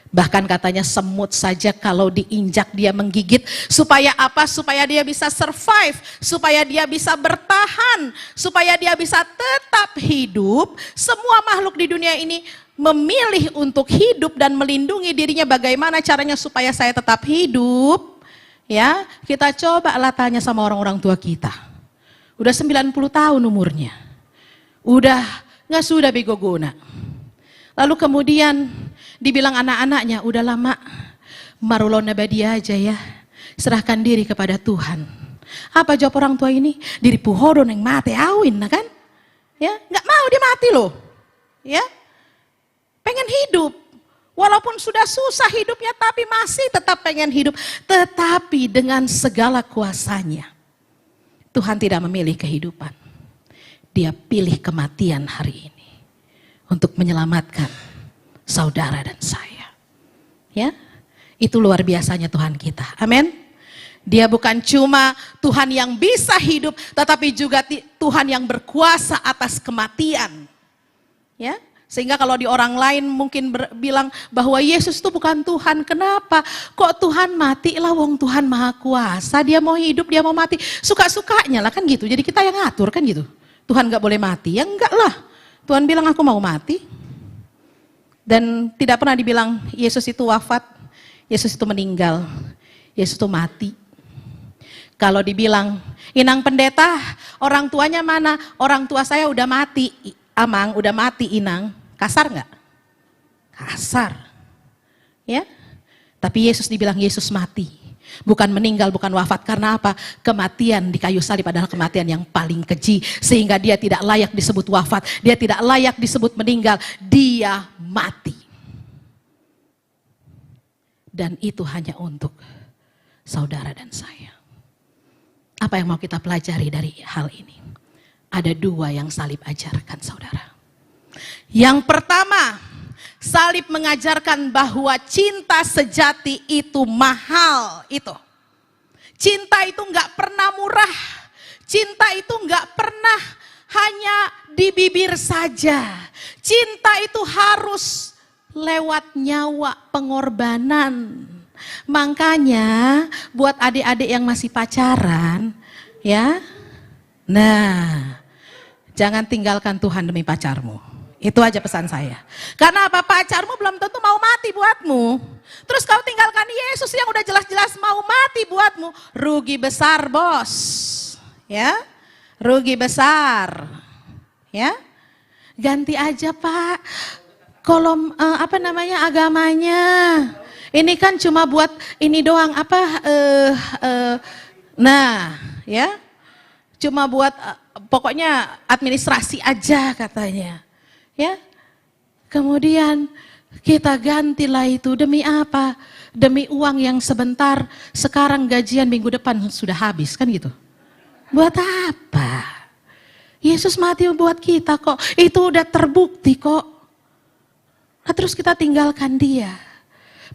Bahkan katanya semut saja kalau diinjak dia menggigit. Supaya apa? Supaya dia bisa survive. Supaya dia bisa bertahan. Supaya dia bisa tetap hidup. Semua makhluk di dunia ini memilih untuk hidup dan melindungi dirinya. Bagaimana caranya supaya saya tetap hidup? Ya, kita cobalah tanya sama orang-orang tua kita. Udah 90 tahun umurnya. Udah gak sudah bego guna. Lalu kemudian dibilang anak-anaknya, udah lama marulon nabadi aja ya. Serahkan diri kepada Tuhan. Apa jawab orang tua ini? Diri puhodon yang mati awin kan? Ya, gak mau dia mati loh. Ya. Pengen hidup. Walaupun sudah susah hidupnya tapi masih tetap pengen hidup. Tetapi dengan segala kuasanya. Tuhan tidak memilih kehidupan. Dia pilih kematian hari ini untuk menyelamatkan saudara dan saya. Ya, itu luar biasanya Tuhan kita. Amin. Dia bukan cuma Tuhan yang bisa hidup, tetapi juga Tuhan yang berkuasa atas kematian. Ya, sehingga kalau di orang lain mungkin bilang bahwa Yesus itu bukan Tuhan. Kenapa? Kok Tuhan mati lah, wong Tuhan maha kuasa. Dia mau hidup, dia mau mati. Suka-sukanya lah kan gitu. Jadi kita yang ngatur kan gitu. Tuhan gak boleh mati. Ya enggak lah. Tuhan bilang aku mau mati. Dan tidak pernah dibilang Yesus itu wafat. Yesus itu meninggal. Yesus itu mati. Kalau dibilang, Inang pendeta, orang tuanya mana? Orang tua saya udah mati. Amang, udah mati Inang. Kasar nggak? Kasar. Ya. Tapi Yesus dibilang Yesus mati. Bukan meninggal, bukan wafat. Karena apa? Kematian di kayu salib adalah kematian yang paling keji. Sehingga dia tidak layak disebut wafat. Dia tidak layak disebut meninggal. Dia mati. Dan itu hanya untuk saudara dan saya. Apa yang mau kita pelajari dari hal ini? Ada dua yang salib ajarkan saudara. Yang pertama, salib mengajarkan bahwa cinta sejati itu mahal. Itu. Cinta itu nggak pernah murah. Cinta itu nggak pernah hanya di bibir saja. Cinta itu harus lewat nyawa pengorbanan. Makanya buat adik-adik yang masih pacaran, ya. Nah, jangan tinggalkan Tuhan demi pacarmu. Itu aja pesan saya. Karena apa? Pacarmu belum tentu mau mati buatmu. Terus kau tinggalkan Yesus yang udah jelas-jelas mau mati buatmu. Rugi besar bos. Ya, rugi besar. Ya, ganti aja Pak kolom agamanya. Ini kan cuma buat ini doang apa? Nah, ya, cuma buat pokoknya administrasi aja katanya, ya. Kemudian kita gantilah itu demi apa? Demi uang yang sebentar. Sekarang gajian minggu depan sudah habis kan gitu. Buat apa? Yesus mati buat kita kok. Itu udah terbukti kok. Nah, terus kita tinggalkan dia.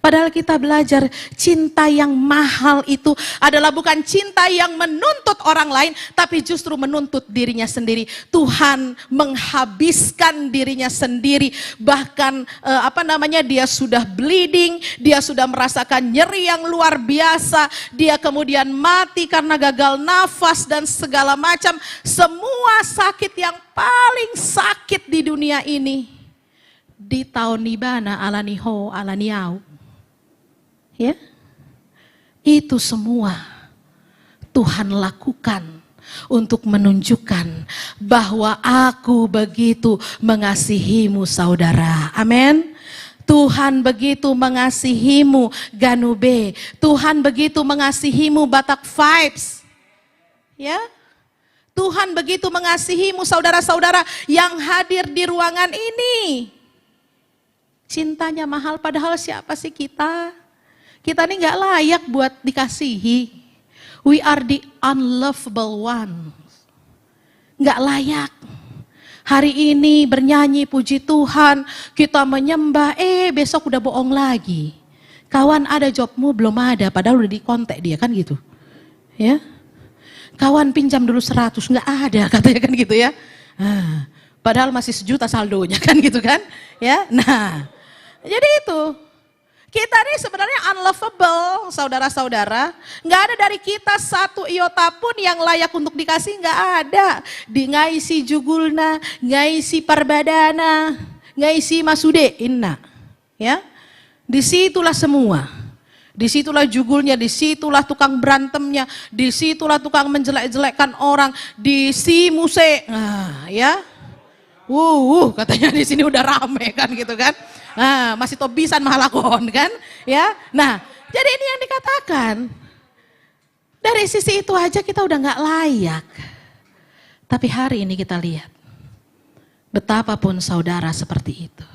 Padahal kita belajar cinta yang mahal itu adalah bukan cinta yang menuntut orang lain, tapi justru menuntut dirinya sendiri. Tuhan menghabiskan dirinya sendiri. Bahkan dia sudah bleeding, dia sudah merasakan nyeri yang luar biasa. Dia kemudian mati karena gagal nafas dan segala macam. Semua sakit yang paling sakit di dunia ini. Di tahun nibana alaniho alaniau. Ya, itu semua Tuhan lakukan untuk menunjukkan bahwa aku begitu mengasihimu saudara. Amin. Tuhan begitu mengasihimu Ganube. Tuhan begitu mengasihimu Batak Vibes. Ya, Tuhan begitu mengasihimu saudara-saudara yang hadir di ruangan ini. Cintanya mahal, padahal siapa sih kita? Kita ini gak layak buat dikasihi. We are the unlovable one. Gak layak. Hari ini bernyanyi puji Tuhan, kita menyembah, besok udah bohong lagi. Kawan ada jobmu belum ada, padahal udah dikontak dia kan gitu. Ya, kawan pinjam dulu 100, gak ada katanya kan gitu ya. Padahal masih 1 juta saldonya kan gitu kan. Ya, nah jadi itu. Kita ini sebenarnya unlovable, saudara-saudara. Nggak ada dari kita satu iota pun yang layak untuk dikasih, nggak ada. Di ngaisi jugulna, ngaisi parbadana, ngaisi masude, inna. Ya, disitulah semua. Disitulah jugulnya, disitulah tukang berantemnya, disitulah tukang menjelek-jelekkan orang, di si muse. Nah, ya. Katanya di sini udah rame kan gitu kan. Nah, masih tobisan mahalakon kan, ya. Nah, jadi ini yang dikatakan. Dari sisi itu aja kita udah nggak layak. Tapi hari ini kita lihat, betapapun saudara seperti itu,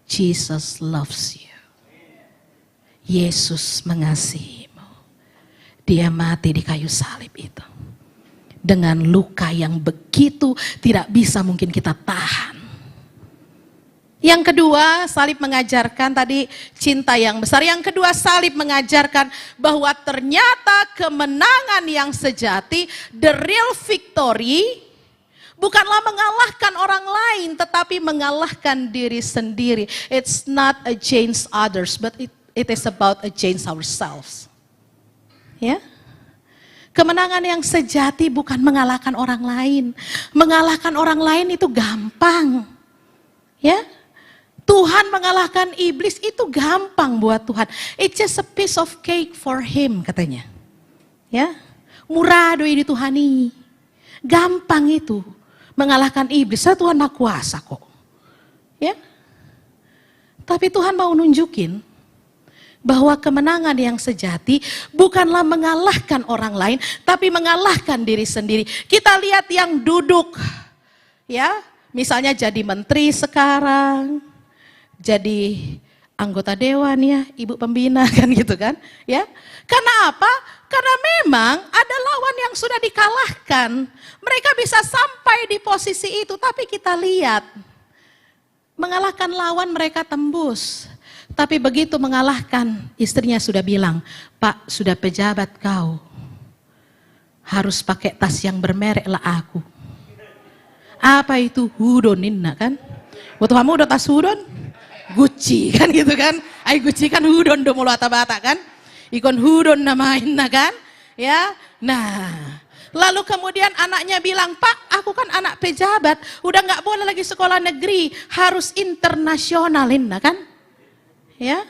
Jesus loves you. Yesus mengasihimu. Dia mati di kayu salib itu. Dengan luka yang begitu tidak bisa mungkin kita tahan. Yang kedua, salib mengajarkan tadi cinta yang besar. Yang kedua, salib mengajarkan bahwa ternyata kemenangan yang sejati, the real victory, bukanlah mengalahkan orang lain, tetapi mengalahkan diri sendiri. It's not against others, but it is about against ourselves. Ya. Kemenangan yang sejati bukan mengalahkan orang lain. Mengalahkan orang lain itu gampang. Ya. Tuhan mengalahkan iblis itu gampang buat Tuhan. It's just a piece of cake for him katanya. Ya. Murah doi di Tuhani. Gampang itu mengalahkan iblis. Tuhan Maha Kuasa kok. Ya. Tapi Tuhan mau nunjukin bahwa kemenangan yang sejati bukanlah mengalahkan orang lain, tapi mengalahkan diri sendiri. Kita lihat yang duduk, ya, misalnya jadi menteri sekarang, jadi anggota dewan ya, ibu pembina kan gitu kan, ya. Karena apa? Karena memang ada lawan yang sudah dikalahkan. Mereka bisa sampai di posisi itu, tapi kita lihat, mengalahkan lawan mereka tembus. Tapi begitu mengalahkan, istrinya sudah bilang, Pak sudah pejabat kau, harus pakai tas yang bermerek lah aku. Apa itu? Hudon inna kan? Waktu kamu udah tas hudon? Gucci kan gitu kan? Ay Gucci kan hudon do mulu bata kan? Ikon hudon namain kan? Ya, nah. Lalu kemudian anaknya bilang, Pak aku kan anak pejabat, udah gak boleh lagi sekolah negeri, harus internasionalin kan? Ya,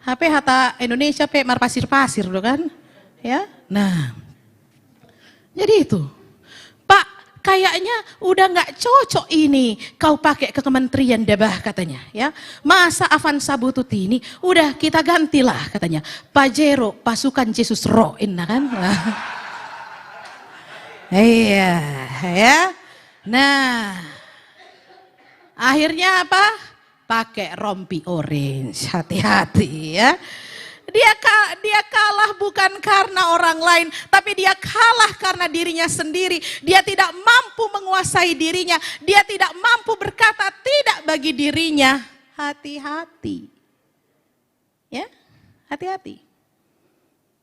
HP Hatta Indonesia pe marpasir-pasir loh kan, ya. Nah, jadi itu, Pak kayaknya udah nggak cocok ini kau pakai ke Kementerian Debah katanya ya. Masa Avanza butut ini udah kita gantilah katanya. Pajero pasukan Yesus Roh inna kan. Iya ya. Nah akhirnya apa? Pakai rompi orange. Hati-hati ya. Dia kalah bukan karena orang lain, tapi dia kalah karena dirinya sendiri. Dia tidak mampu menguasai dirinya. Dia tidak mampu berkata tidak bagi dirinya. Hati-hati. Ya, hati-hati.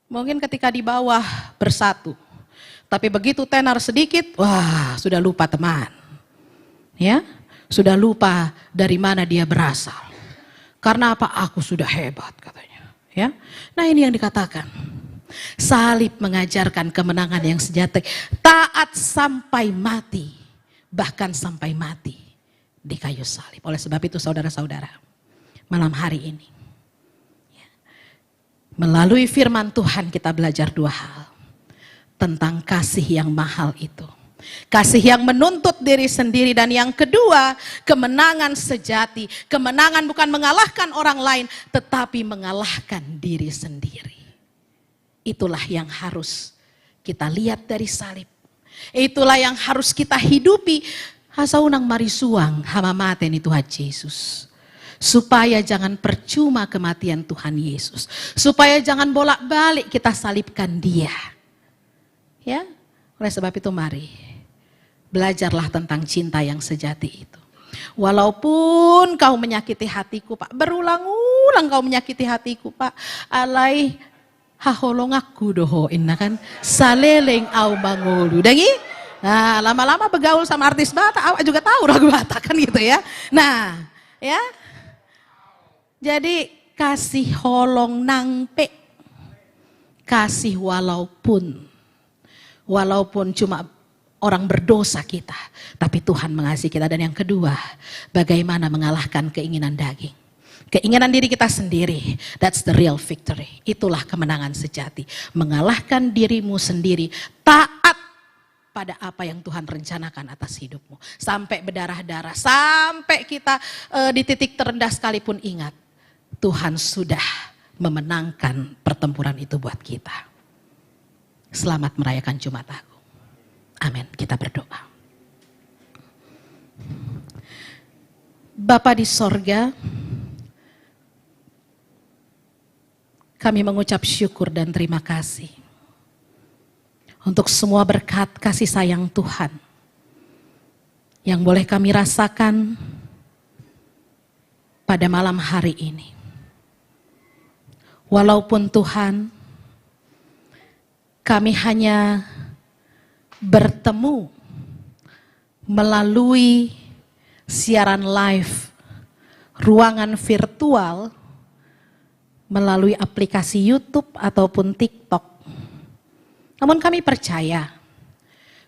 Mungkin ketika di bawah bersatu, tapi begitu tenar sedikit, wah sudah lupa teman. Ya, sudah lupa dari mana dia berasal. Karena apa? Aku sudah hebat katanya. Ya, nah ini yang dikatakan. Salib mengajarkan kemenangan yang sejati, taat sampai mati, bahkan sampai mati di kayu salib. Oleh sebab itu saudara-saudara, malam hari ini, ya, melalui firman Tuhan kita belajar dua hal tentang kasih yang mahal itu. Kasih yang menuntut diri sendiri, dan yang kedua kemenangan sejati. Kemenangan bukan mengalahkan orang lain, tetapi mengalahkan diri sendiri. Itulah yang harus kita lihat dari salib. Itulah yang harus kita hidupi. Hasaunang marisuang hama maten Tuhan Yesus. Supaya jangan percuma kematian Tuhan Yesus. Supaya jangan bolak-balik kita salibkan dia. Ya, oleh sebab itu mari belajarlah tentang cinta yang sejati itu. Walaupun kau menyakiti hatiku Pak, berulang-ulang kau menyakiti hatiku Pak. Alai haholongaku doho inna kan, saleleng au mangolu. Dengi? Nah lama-lama bergaul sama artis Batak, awak juga tahu lagu Batak kan gitu ya. Nah ya, jadi kasih holong nangpe, kasih walaupun cuma orang berdosa kita, tapi Tuhan mengasihi kita. Dan yang kedua, bagaimana mengalahkan keinginan daging, keinginan diri kita sendiri. That's the real victory. Itulah kemenangan sejati. Mengalahkan dirimu sendiri, taat pada apa yang Tuhan rencanakan atas hidupmu. Sampai berdarah-darah, sampai kita di titik terendah sekalipun, ingat, Tuhan sudah memenangkan pertempuran itu buat kita. Selamat merayakan Jumat Agung. Amin, kita berdoa. Bapa di sorga, kami mengucap syukur dan terima kasih untuk semua berkat kasih sayang Tuhan yang boleh kami rasakan pada malam hari ini. Walaupun Tuhan, kami hanya bertemu melalui siaran live, ruangan virtual, melalui aplikasi YouTube ataupun TikTok. Namun kami percaya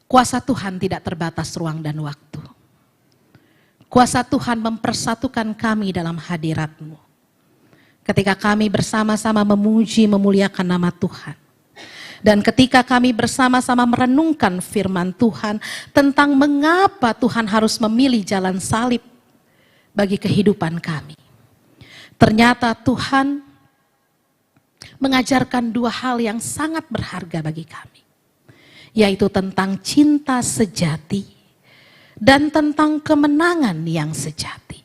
kuasa Tuhan tidak terbatas ruang dan waktu. Kuasa Tuhan mempersatukan kami dalam hadirat-Mu. Ketika kami bersama-sama memuji, memuliakan nama Tuhan. Dan ketika kami bersama-sama merenungkan firman Tuhan tentang mengapa Tuhan harus memilih jalan salib bagi kehidupan kami. Ternyata Tuhan mengajarkan dua hal yang sangat berharga bagi kami. Yaitu tentang cinta sejati dan tentang kemenangan yang sejati.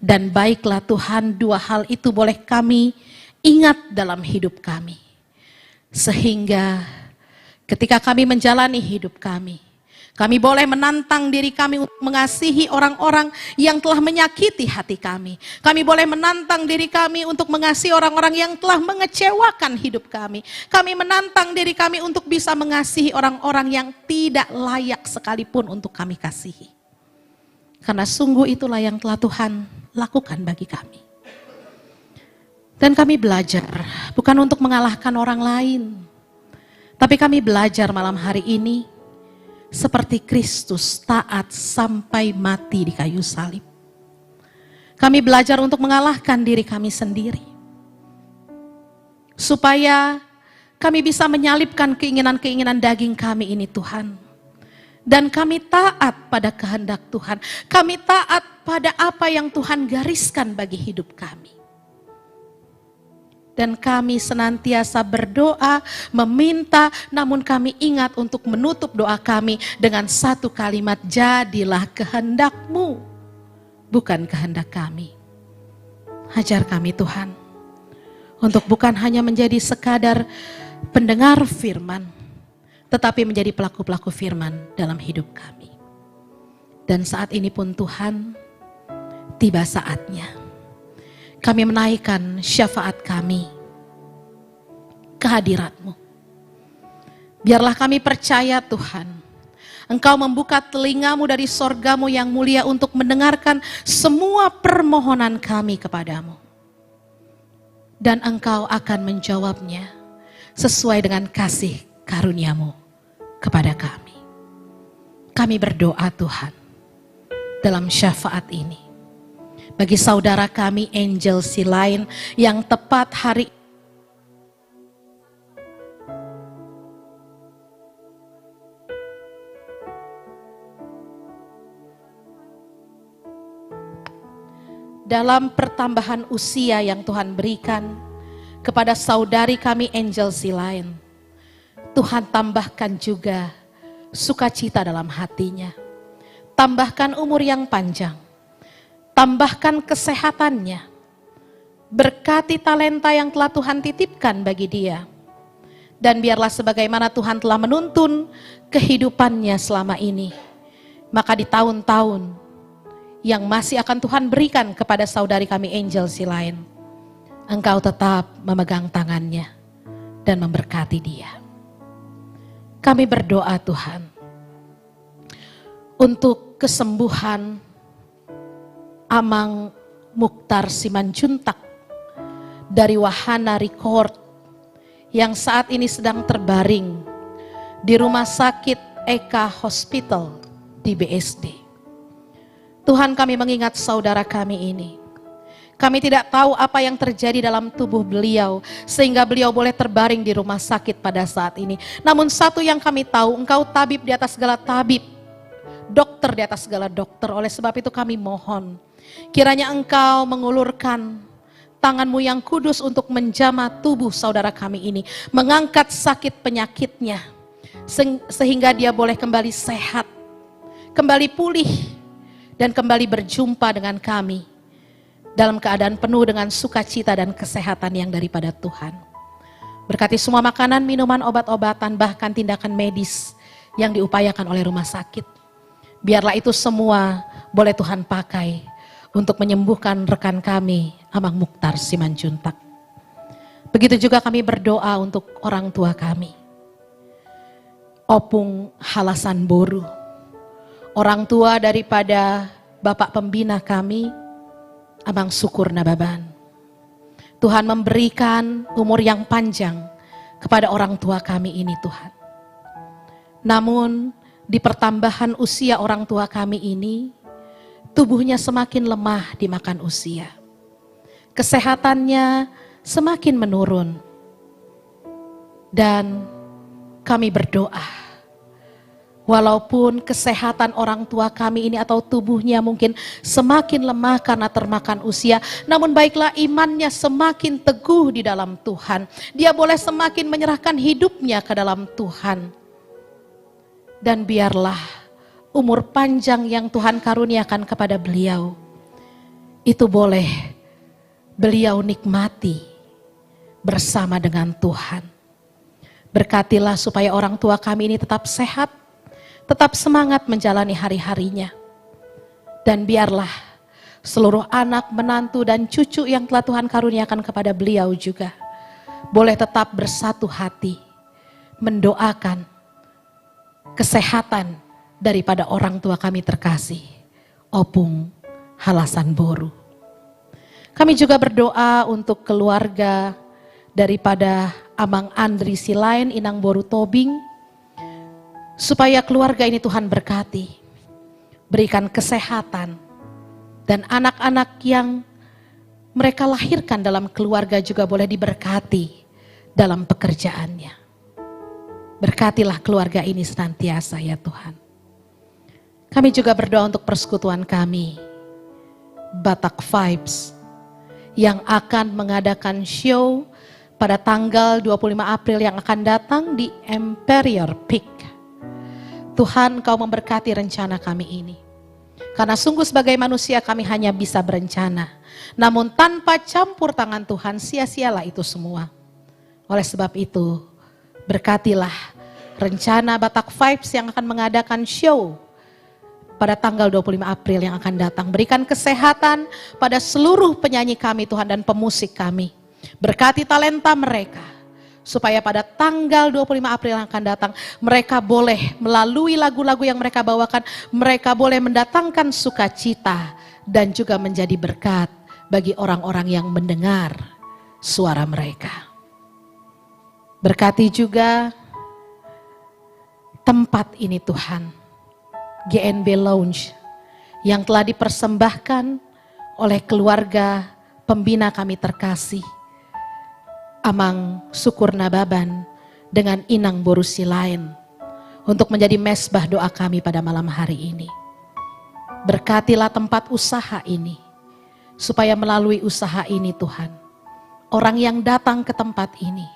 Dan baiklah Tuhan, dua hal itu boleh kami ingat dalam hidup kami. Sehingga ketika kami menjalani hidup kami boleh menantang diri kami untuk mengasihi orang-orang yang telah menyakiti hati kami. Kami boleh menantang diri kami untuk mengasihi orang-orang yang telah mengecewakan hidup kami. Kami menantang diri kami untuk bisa mengasihi orang-orang yang tidak layak sekalipun untuk kami kasihi. Karena sungguh itulah yang telah Tuhan lakukan bagi kami. Dan kami belajar bukan untuk mengalahkan orang lain. Tapi kami belajar malam hari ini seperti Kristus taat sampai mati di kayu salib. Kami belajar untuk mengalahkan diri kami sendiri. Supaya kami bisa menyalipkan keinginan-keinginan daging kami ini Tuhan. Dan kami taat pada kehendak Tuhan. Kami taat pada apa yang Tuhan gariskan bagi hidup kami. Dan kami senantiasa berdoa, meminta, namun kami ingat untuk menutup doa kami dengan satu kalimat, jadilah kehendak-Mu, bukan kehendak kami. Ajar kami Tuhan, untuk bukan hanya menjadi sekadar pendengar firman, tetapi menjadi pelaku-pelaku firman dalam hidup kami. Dan saat ini pun Tuhan, tiba saatnya kami menaikkan syafaat kami ke hadirat-Mu. Biarlah kami percaya Tuhan, Engkau membuka telinga-Mu dari sorga-Mu yang mulia untuk mendengarkan semua permohonan kami kepadamu. Dan Engkau akan menjawabnya sesuai dengan kasih karunia-Mu kepada kami. Kami berdoa Tuhan dalam syafaat ini. Bagi saudara kami Angel Silain yang tepat hari dalam pertambahan usia yang Tuhan berikan kepada saudari kami Angel Silain, Tuhan tambahkan juga sukacita dalam hatinya. Tambahkan umur yang panjang. Tambahkan kesehatannya. Berkati talenta yang telah Tuhan titipkan bagi dia. Dan biarlah sebagaimana Tuhan telah menuntun kehidupannya selama ini, maka di tahun-tahun yang masih akan Tuhan berikan kepada saudari kami Angel Silain, Engkau tetap memegang tangannya dan memberkati dia. Kami berdoa Tuhan untuk kesembuhan Amang Mukhtar Simanjuntak dari Wahana Record yang saat ini sedang terbaring di Rumah Sakit Eka Hospital di BSD. Tuhan, kami mengingat saudara kami ini. Kami tidak tahu apa yang terjadi dalam tubuh beliau sehingga beliau boleh terbaring di rumah sakit pada saat ini. Namun satu yang kami tahu, Engkau tabib di atas segala tabib, dokter di atas segala dokter. Oleh sebab itu kami mohon, kiranya Engkau mengulurkan tangan-Mu yang kudus untuk menjamah tubuh saudara kami ini, mengangkat sakit penyakitnya, sehingga dia boleh kembali sehat, kembali pulih, dan kembali berjumpa dengan kami dalam keadaan penuh dengan sukacita dan kesehatan yang daripada Tuhan. Berkati semua makanan, minuman, obat-obatan, bahkan tindakan medis yang diupayakan oleh rumah sakit. Biarlah itu semua boleh Tuhan pakai untuk menyembuhkan rekan kami, Amang Mukhtar Simanjuntak. Begitu juga kami berdoa untuk orang tua kami, Opung Halasan Boru, orang tua daripada Bapak Pembina kami, Abang Syukur Nababan. Tuhan memberikan umur yang panjang kepada orang tua kami ini Tuhan. Namun di pertambahan usia orang tua kami ini, tubuhnya semakin lemah dimakan usia. Kesehatannya semakin menurun. Dan kami berdoa, walaupun kesehatan orang tua kami ini atau tubuhnya mungkin semakin lemah karena termakan usia, namun baiklah imannya semakin teguh di dalam Tuhan. Dia boleh semakin menyerahkan hidupnya ke dalam Tuhan. Dan biarlah umur panjang yang Tuhan karuniakan kepada beliau, itu boleh beliau nikmati bersama dengan Tuhan. Berkatilah supaya orang tua kami ini tetap sehat, tetap semangat menjalani hari-harinya. Dan biarlah seluruh anak, menantu, dan cucu yang telah Tuhan karuniakan kepada beliau juga boleh tetap bersatu hati mendoakan kesehatan daripada orang tua kami terkasih, Opung Halasan Boru. Kami juga berdoa untuk keluarga daripada Amang Andri Silain, Inang Boru Tobing, supaya keluarga ini Tuhan berkati, berikan kesehatan, dan anak-anak yang mereka lahirkan dalam keluarga juga boleh diberkati dalam pekerjaannya. Berkatilah keluarga ini senantiasa ya Tuhan. Kami juga berdoa untuk persekutuan kami, Batak Vibes, yang akan mengadakan show pada tanggal 25 April yang akan datang di Imperial Peak. Tuhan, Kau memberkati rencana kami ini. Karena sungguh sebagai manusia kami hanya bisa berencana. Namun tanpa campur tangan Tuhan, sia-sialah itu semua. Oleh sebab itu, berkatilah rencana Batak Vibes yang akan mengadakan show pada tanggal 25 April yang akan datang. Berikan kesehatan pada seluruh penyanyi kami Tuhan dan pemusik kami. Berkati talenta mereka, supaya pada tanggal 25 April yang akan datang, mereka boleh melalui lagu-lagu yang mereka bawakan, mereka boleh mendatangkan sukacita dan juga menjadi berkat bagi orang-orang yang mendengar suara mereka. Berkati juga tempat ini Tuhan, GNB Lounge, yang telah dipersembahkan oleh keluarga pembina kami terkasih, Amang Sukurna Baban dengan Inang Borusi lain, untuk menjadi mesbah doa kami pada malam hari ini. Berkatilah tempat usaha ini, supaya melalui usaha ini Tuhan, orang yang datang ke tempat ini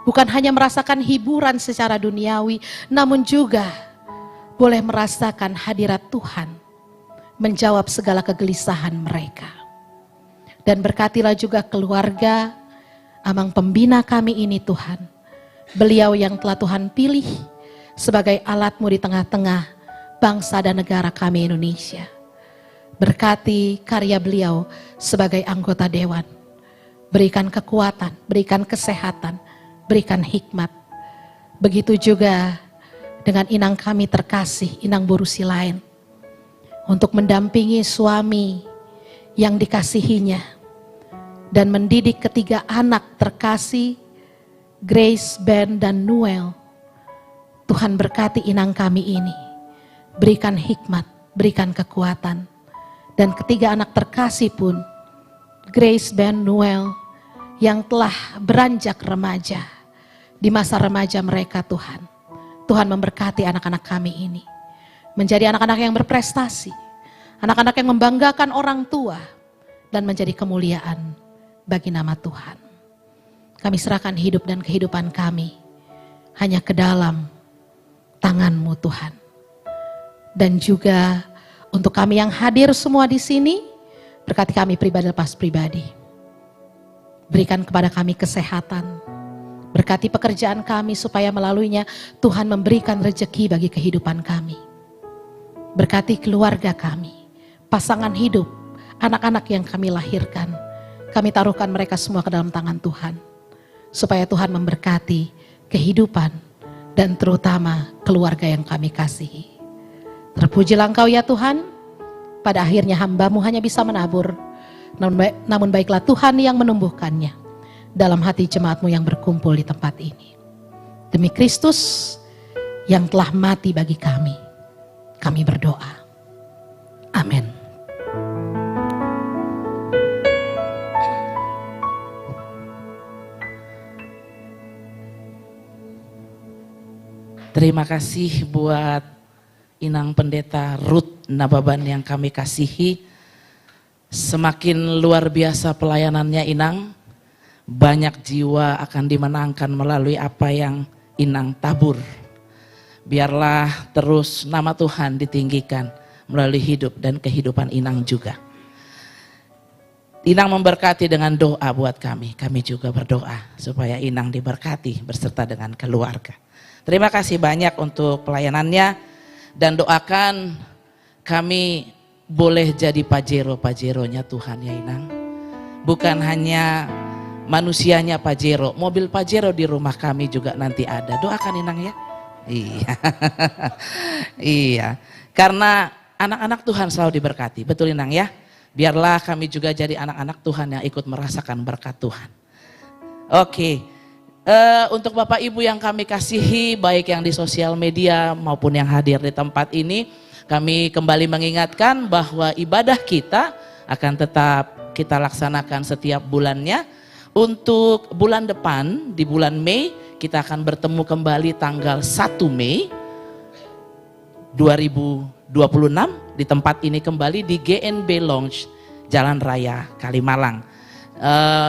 bukan hanya merasakan hiburan secara duniawi, namun juga boleh merasakan hadirat Tuhan, menjawab segala kegelisahan mereka. Dan berkatilah juga keluarga Amang pembina kami ini Tuhan, beliau yang telah Tuhan pilih sebagai alat-Mu di tengah-tengah bangsa dan negara kami Indonesia. Berkati karya beliau sebagai anggota dewan, berikan kekuatan, berikan kesehatan, berikan hikmat. Begitu juga dengan inang kami terkasih, Inang Borusi lain, untuk mendampingi suami yang dikasihinya dan mendidik ketiga anak terkasih, Grace, Ben, dan Noel. Tuhan berkati inang kami ini, berikan hikmat, berikan kekuatan. Dan ketiga anak terkasih pun, Grace, Ben, Noel, yang telah beranjak remaja, di masa remaja mereka Tuhan. Tuhan memberkati anak-anak kami ini, menjadi anak-anak yang berprestasi, anak-anak yang membanggakan orang tua, dan menjadi kemuliaan bagi nama Tuhan. Kami serahkan hidup dan kehidupan kami hanya ke dalam tangan-Mu Tuhan. Dan juga untuk kami yang hadir semua di sini, berkati kami pribadi lepas pribadi. Berikan kepada kami kesehatan, berkati pekerjaan kami supaya melaluinya Tuhan memberikan rezeki bagi kehidupan kami. Berkati keluarga kami, pasangan hidup, anak-anak yang kami lahirkan. Kami taruhkan mereka semua ke dalam tangan Tuhan, supaya Tuhan memberkati kehidupan dan terutama keluarga yang kami kasihi. Terpujilah Engkau ya Tuhan, pada akhirnya hamba-Mu hanya bisa menabur, namun baiklah Tuhan yang menumbuhkannya dalam hati jemaat-Mu yang berkumpul di tempat ini. Demi Kristus yang telah mati bagi kami berdoa. Amin. Terima kasih buat Inang Pendeta Ruth Nababan yang kami kasihi. Semakin luar biasa pelayanannya Inang, banyak jiwa akan dimenangkan melalui apa yang Inang tabur. Biarlah terus nama Tuhan ditinggikan melalui hidup dan kehidupan Inang juga. Inang memberkati dengan doa buat kami juga berdoa supaya Inang diberkati beserta dengan keluarga. Terima kasih banyak untuk pelayanannya, dan doakan kami boleh jadi Pajero-Pajeronya Tuhan ya Inang. Bukan hanya manusianya Pajero, mobil Pajero di rumah kami juga nanti ada. Doakan Inang ya. Iya. Iya. Karena anak-anak Tuhan selalu diberkati, betul Inang ya. Biarlah kami juga jadi anak-anak Tuhan yang ikut merasakan berkat Tuhan. Oke. Untuk Bapak Ibu yang kami kasihi, baik yang di sosial media maupun yang hadir di tempat ini, kami kembali mengingatkan bahwa ibadah kita akan tetap kita laksanakan setiap bulannya. Untuk bulan depan, di bulan Mei, kita akan bertemu kembali tanggal 1 Mei 2021 26 di tempat ini kembali di GNB Lounge Jalan Raya Kalimalang.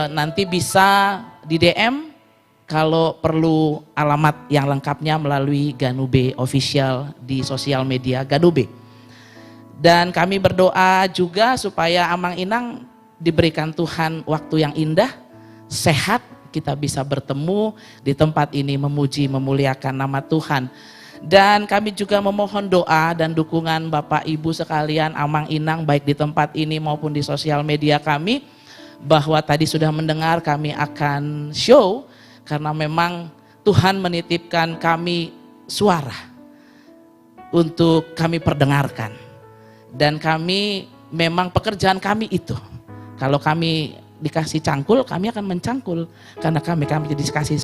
Nanti bisa di DM kalau perlu alamat yang lengkapnya melalui Ganube Official di sosial media Ganube. Dan kami berdoa juga supaya Amang Inang diberikan Tuhan waktu yang indah, sehat, kita bisa bertemu di tempat ini memuji memuliakan nama Tuhan. Dan kami juga memohon doa dan dukungan Bapak Ibu sekalian, Amang Inang baik di tempat ini maupun di sosial media kami, bahwa tadi sudah mendengar kami akan show karena memang Tuhan menitipkan kami suara untuk kami perdengarkan. Dan kami memang pekerjaan kami itu, kalau kami dikasih cangkul, kami akan mencangkul karena kami dikasih.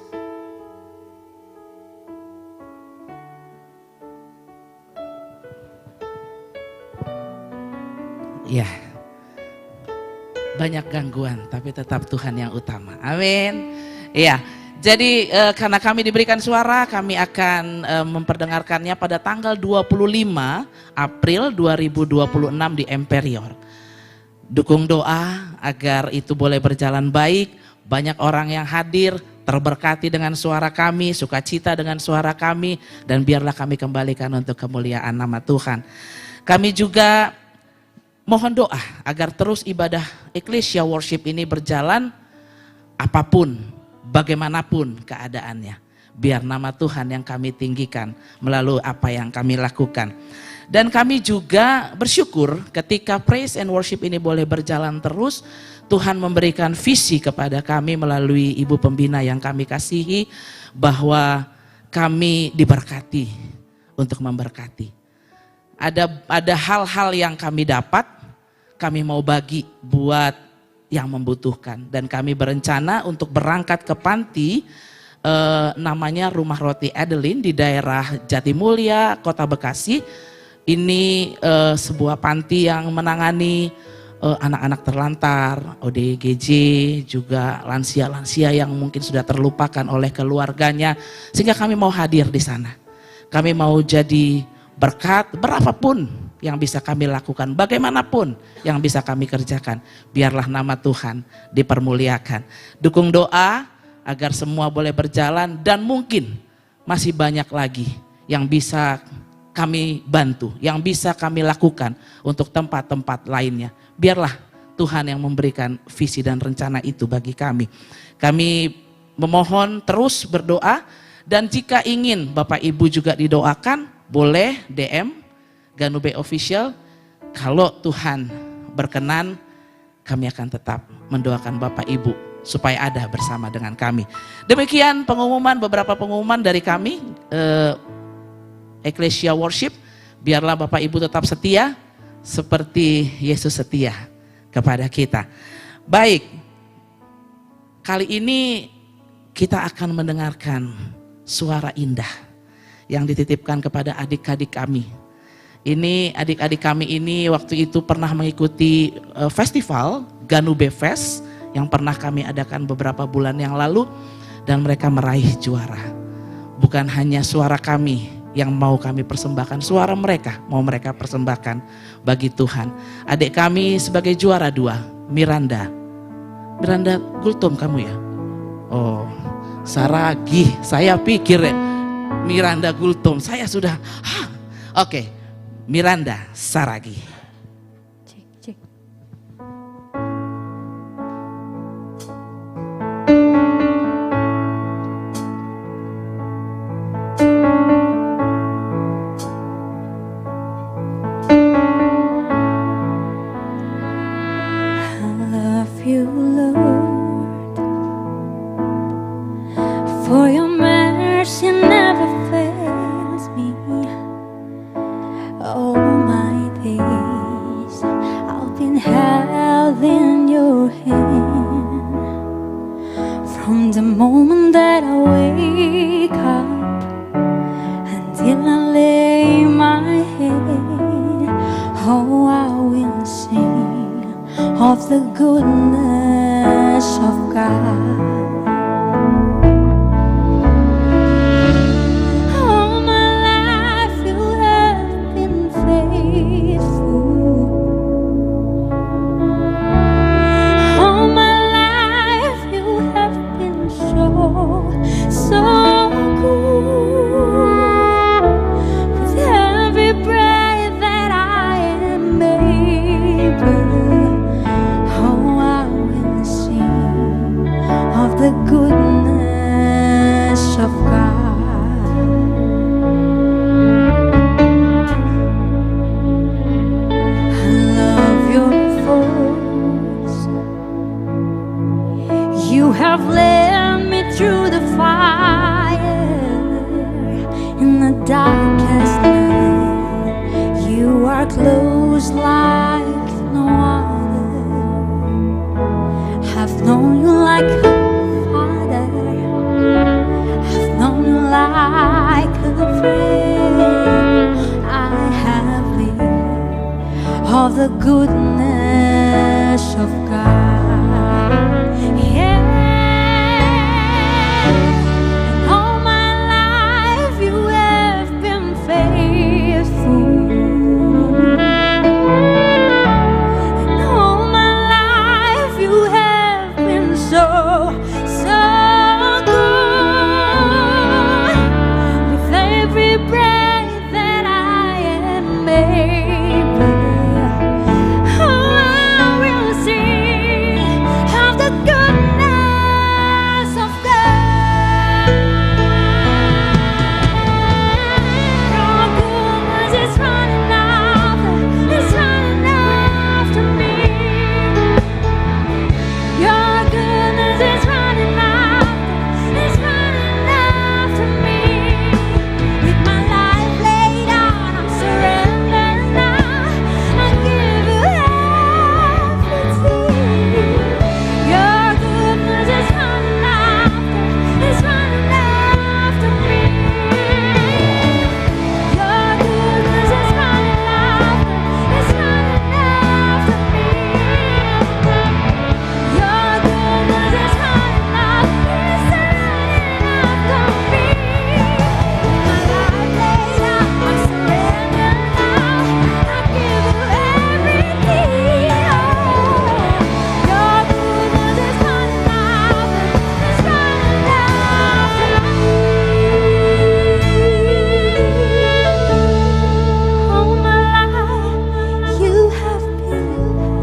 Ya, banyak gangguan, tapi tetap Tuhan yang utama. Amin. Ya, jadi karena kami diberikan suara, kami akan memperdengarkannya pada tanggal 25 April 2026 di Emperior. Dukung doa agar itu boleh berjalan baik, banyak orang yang hadir, terberkati dengan suara kami, sukacita dengan suara kami, dan biarlah kami kembalikan untuk kemuliaan nama Tuhan. Kami juga mohon doa agar terus ibadah Ecclesia Worship ini berjalan apapun, bagaimanapun keadaannya. Biar nama Tuhan yang kami tinggikan melalui apa yang kami lakukan. Dan kami juga bersyukur ketika praise and worship ini boleh berjalan terus. Tuhan memberikan visi kepada kami melalui ibu pembina yang kami kasihi, bahwa kami diberkati untuk memberkati. Ada hal-hal yang kami dapat, kami mau bagi buat yang membutuhkan. Dan kami berencana untuk berangkat ke panti, namanya Rumah Roti Adeline di daerah Jatimulya, Kota Bekasi. Ini sebuah panti yang menangani anak-anak terlantar, ODGJ, juga lansia-lansia yang mungkin sudah terlupakan oleh keluarganya. Sehingga kami mau hadir di sana. Kami mau jadi berkat berapapun yang bisa kami lakukan, bagaimanapun yang bisa kami kerjakan. Biarlah nama Tuhan dipermuliakan. Dukung doa agar semua boleh berjalan, dan mungkin masih banyak lagi yang bisa kami bantu, yang bisa kami lakukan untuk tempat-tempat lainnya. Biarlah Tuhan yang memberikan visi dan rencana itu bagi kami. Kami memohon terus berdoa, dan jika ingin Bapak Ibu juga didoakan, boleh DM Ganube Official. Kalau Tuhan berkenan, kami akan tetap mendoakan Bapak Ibu supaya ada bersama dengan kami. Demikian beberapa pengumuman dari kami. Ecclesia Worship, biarlah Bapak Ibu tetap setia seperti Yesus setia kepada kita. Baik, kali ini kita akan mendengarkan suara indah yang dititipkan kepada adik-adik kami. Ini adik-adik kami ini waktu itu pernah mengikuti festival Ganube Fest yang pernah kami adakan beberapa bulan yang lalu, dan mereka meraih juara. Bukan hanya suara kami yang mau kami persembahkan, suara mereka mau mereka persembahkan bagi Tuhan. Adik kami sebagai juara 2, Miranda Gultom kamu ya? Oh, Saragi, saya pikir Miranda Gultom, saya sudah Oke, Miranda Saragi. Cek. All my life you have been faithful. close like no other. Have known you like a father. Have known you like a friend. I have lived of the goodness of God. Yeah. And all my life you have been faithful. And all my life you have been so, so good. With every breath that I am able, I will sing of the goodness of God. Your goodness is running after me. Your goodness is running after me. With my life laid out, I'm surrendered now. I give you everything. Your goodness is running after me. Your goodness is running after me. Your goodness is running after me. My life laid out, I'm surrendered now. I give you everything. Your goodness is running after me. All my life you have been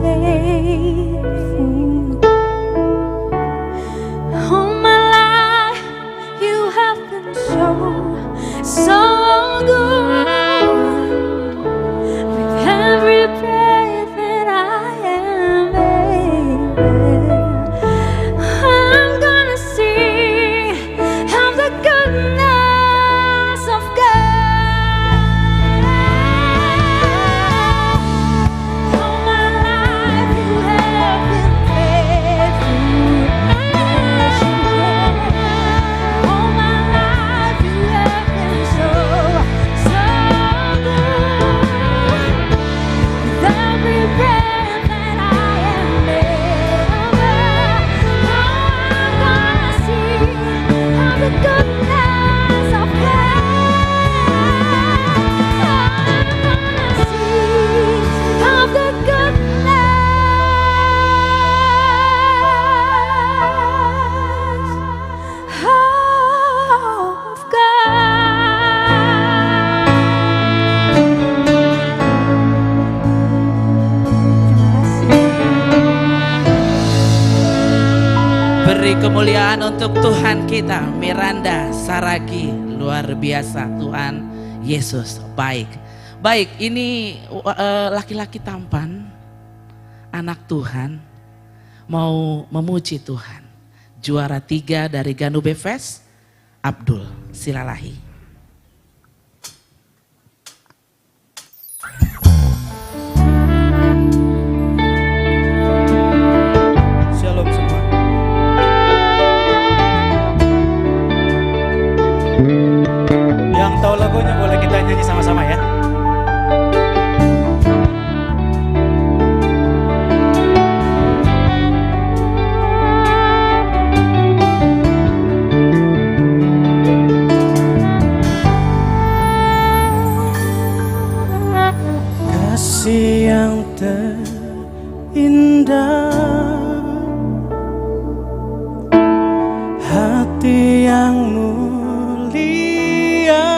faithful. All my life you have been so, so good. With every breath that I am able, I'm gonna sing of the goodness of God. All my life you have been faithful. Yes, you have. All my life you have been so, so good. With every breath that I am able, I'm gonna sing of the goodness of God. I'm gonna sing of the goodness of God. Beri kemuliaan untuk Tuhan kita. Miranda Saragi, luar biasa. Tuhan Yesus baik. Baik, ini laki-laki tampan, anak Tuhan, mau memuji Tuhan. Juara 3 dari Ganube Fest, Abdul Silalahi. Shalom semua. Yang tahu lagunya boleh kita nyanyi sama-sama ya. Kasih yang terindah, hati yang mulia,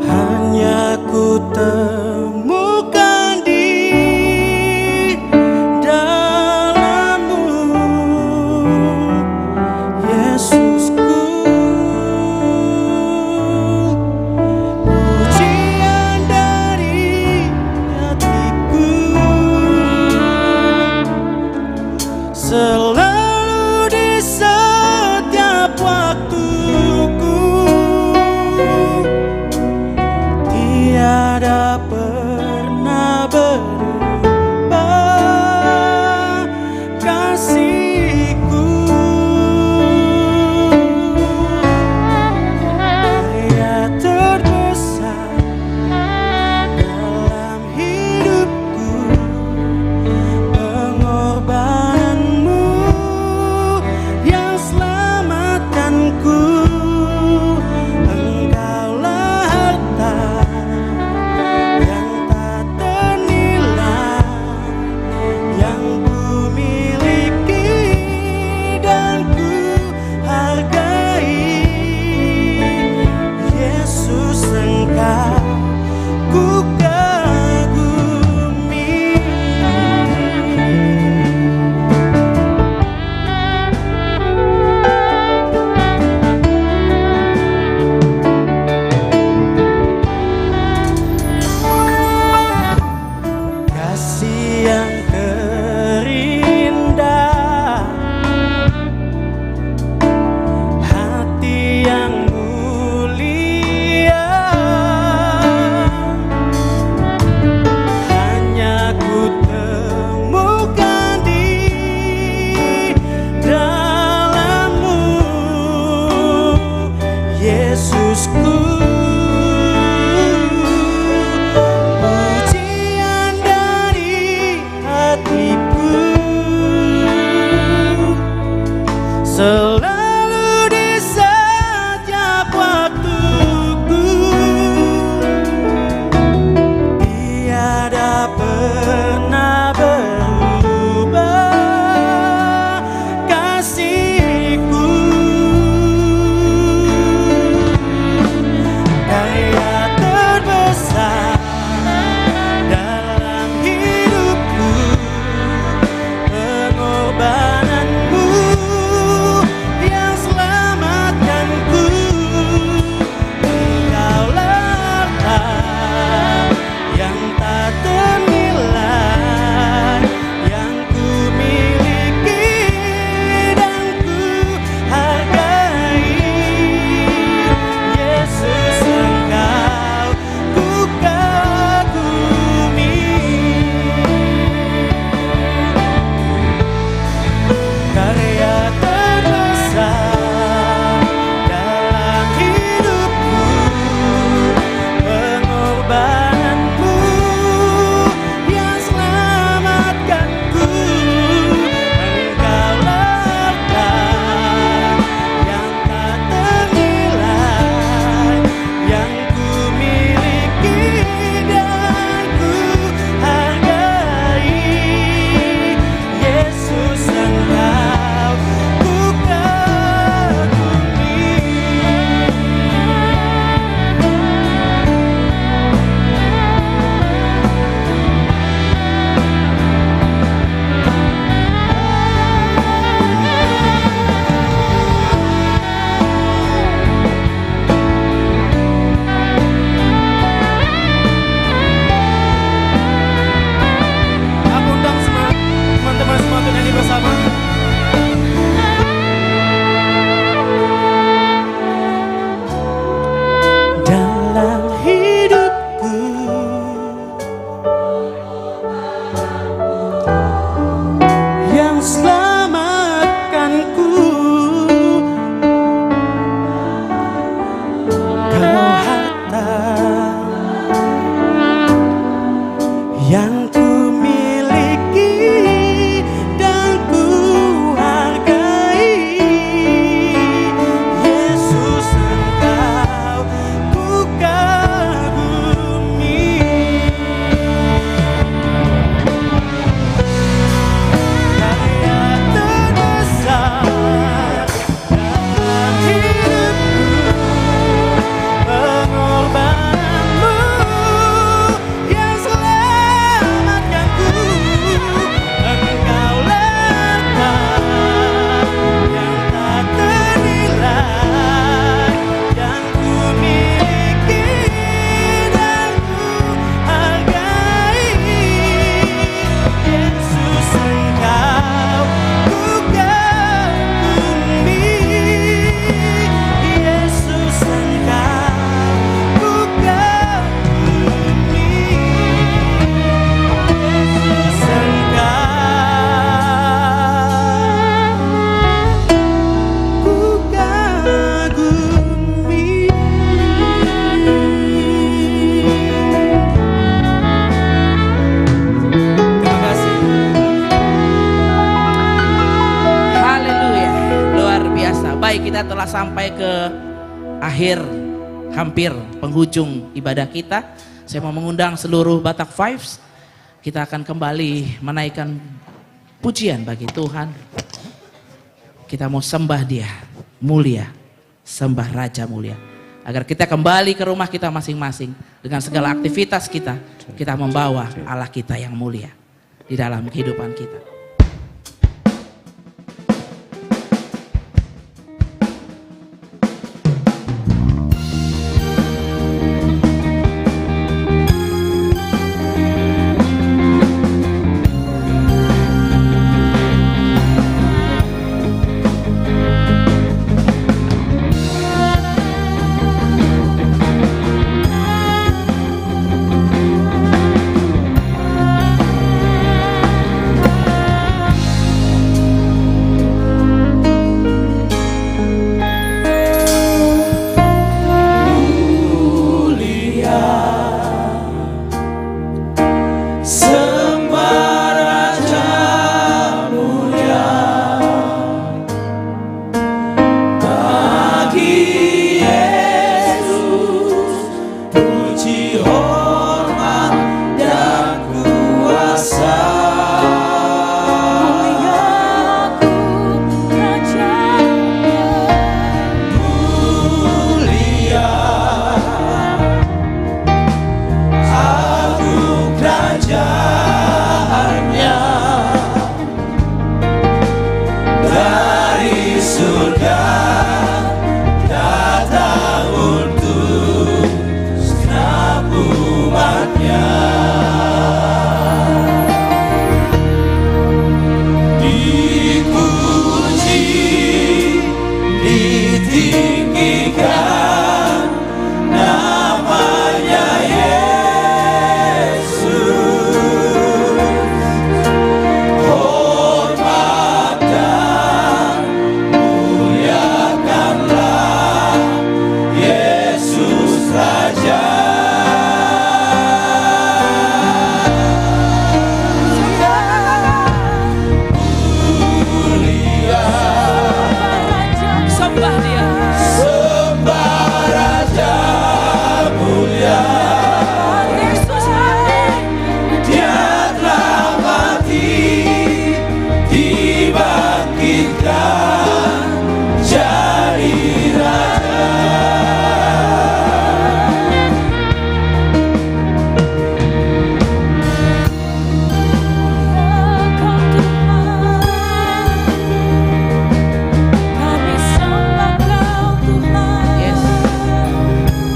hanya ku temukan di dalam-Mu, Yesusku. Pujian dari hatiku. Yesusku, pujian dari hatiku selalu di setiap waktuku. Tiada pernah berubah kasihku. Karya terbesar dalam hidupku, pengorbananmu yang selamatkanku. Engkaulah harta yang tak ternilai, yang ku miliki dan ku hargai. Yesus, Engkau ku kagumi. Karya terbesar dalam hidupku, pengorbananmu yang selamatkanku. Engkaulah harta yang tak ternilai, yang ku miliki dan ku hargai. Yesus, Engkau ku kagumi. Aku undang semua teman-teman semua untuk nyanyi bersama. Dalam hidupku, yang selamatkanku, Kau harta yang ku miliki dan ku hargai. Yesus, Engkau ku kagumi. Karya terbesar dalam hidupku, pengorbananmu yang selamatkanku. Engkaulah harta yang tak ternilai, yang ku miliki dan ku hargai. Yesus, Engkau ku kagumi. Yesus, Engkau ku kagumi. Yesus, Engkau ku kagumi. Terima kasih. Haleluya, luar biasa. Baik, kita telah sampai ke akhir, hampir penghujung ibadah kita. Saya mau mengundang seluruh Batak Vibes. Kita akan kembali menaikkan pujian bagi Tuhan. Kita mau sembah Dia, mulia, sembah Raja mulia. Agar kita kembali ke rumah kita masing-masing dengan segala aktivitas kita membawa Allah kita yang mulia di dalam kehidupan kita.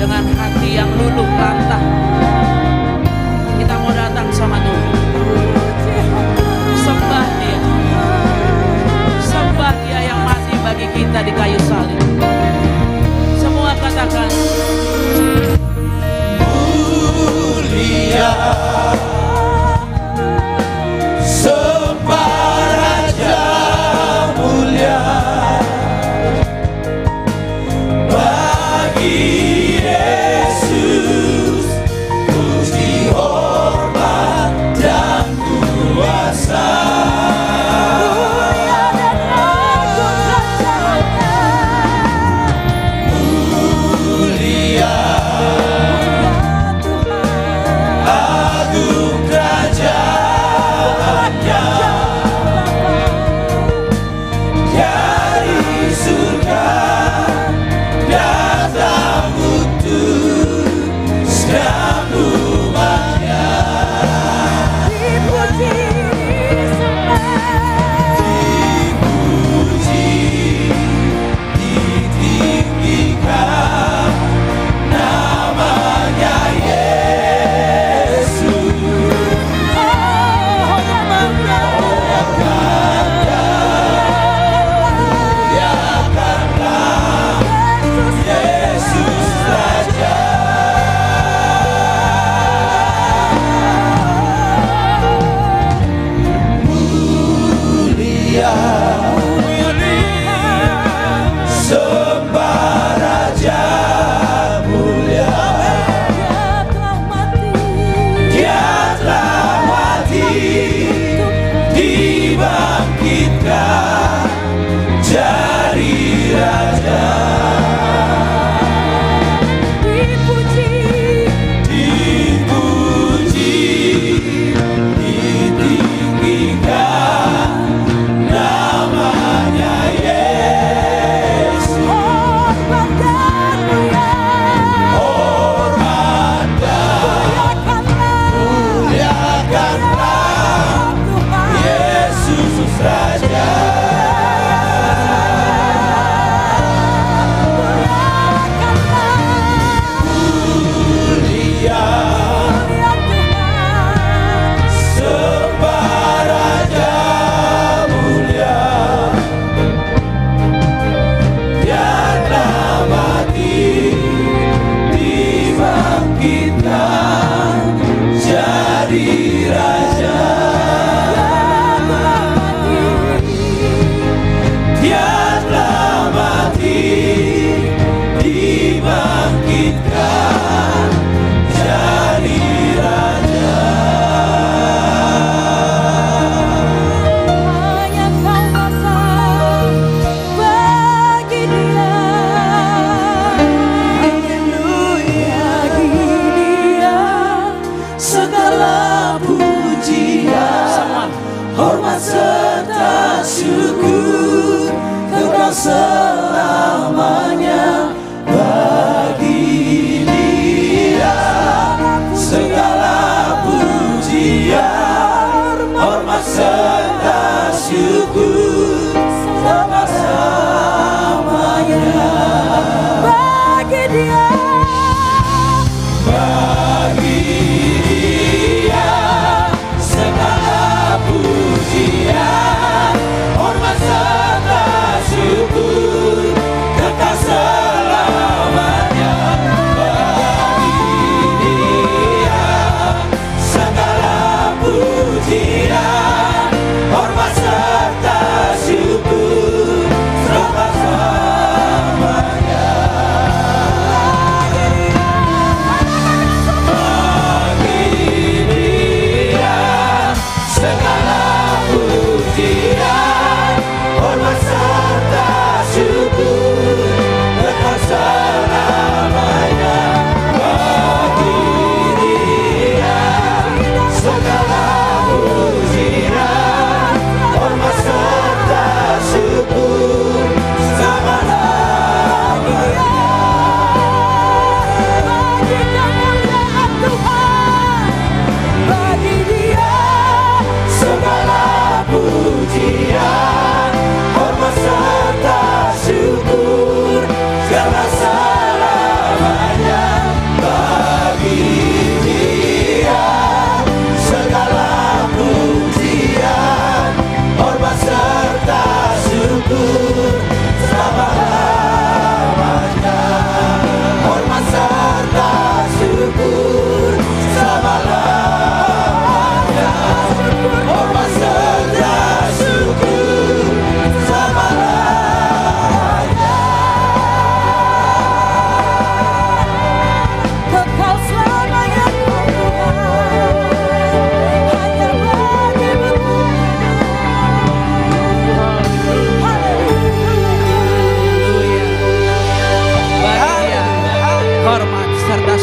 dengan hati yang luluh lantah. Kita mau datang sama Tuhan. Sembah Dia. Sembah Dia yang mati bagi kita di kayu salib. Semua katakan Mulia sembah Raja mulia bagi Yesus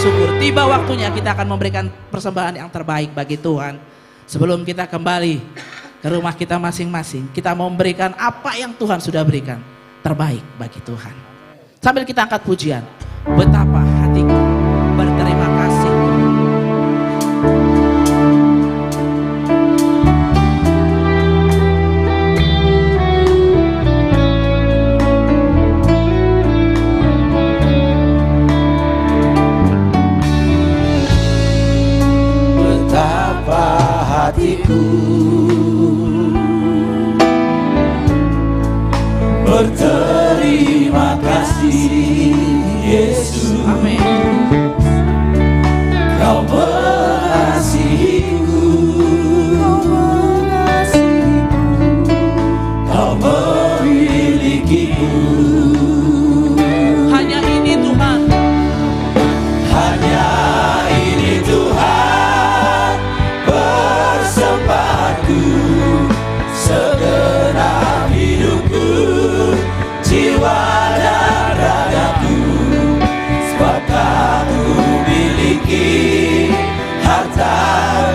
bersyukur. Tiba waktunya kita akan memberikan persembahan yang terbaik bagi Tuhan. Sebelum kita kembali ke rumah kita masing-masing, kita mau memberikan apa yang Tuhan sudah berikan terbaik bagi Tuhan. Sambil kita angkat pujian, betapa hatiku berterima kasih. Betapa hatiku berterima kasih, Yesus. Amin. Kau mengasihiku, Kau memilikiku. Hanya ini Tuhan. Hanya ini Tuhan persembahanku, segenap hidupku, jiwa dan ragaku. Sebab aku miliki harta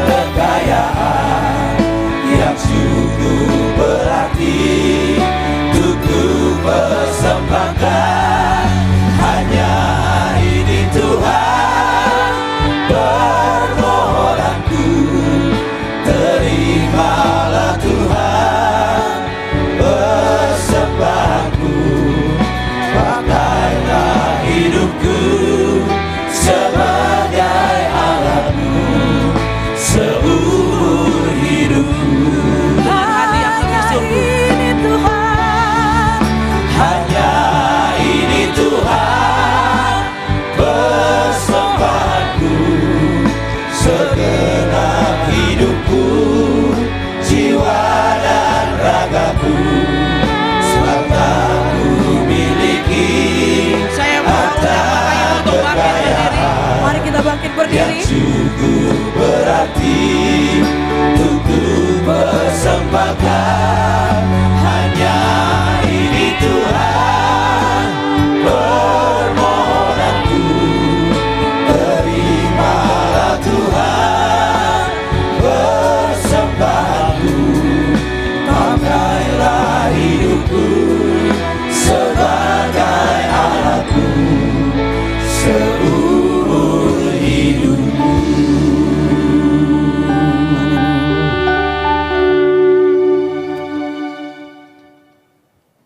kekayaan yang cukup berarti untuk ku persembahkan. Hanya ini Tuhan permohonanku, terimalah Tuhan persembahanku. Pakailah hidupku sebagai alatmu seumur hidupku. Dengan hati yang penuh syukur. Hanya ini Tuhan persembahanku, segenap hidupku, jiwa dan ragaku. Sebab aku miliki Saya mau undang Bapak Ibu untuk bangkit berdiri. Mari kita bangkit yang berdiri. cukup berarti untuk ku persembahkan. Hanya ini Tuhan permohonanku, terimalah Tuhan persembahanku. Pakailah hidupku sebagai alatmu seumur hidupku.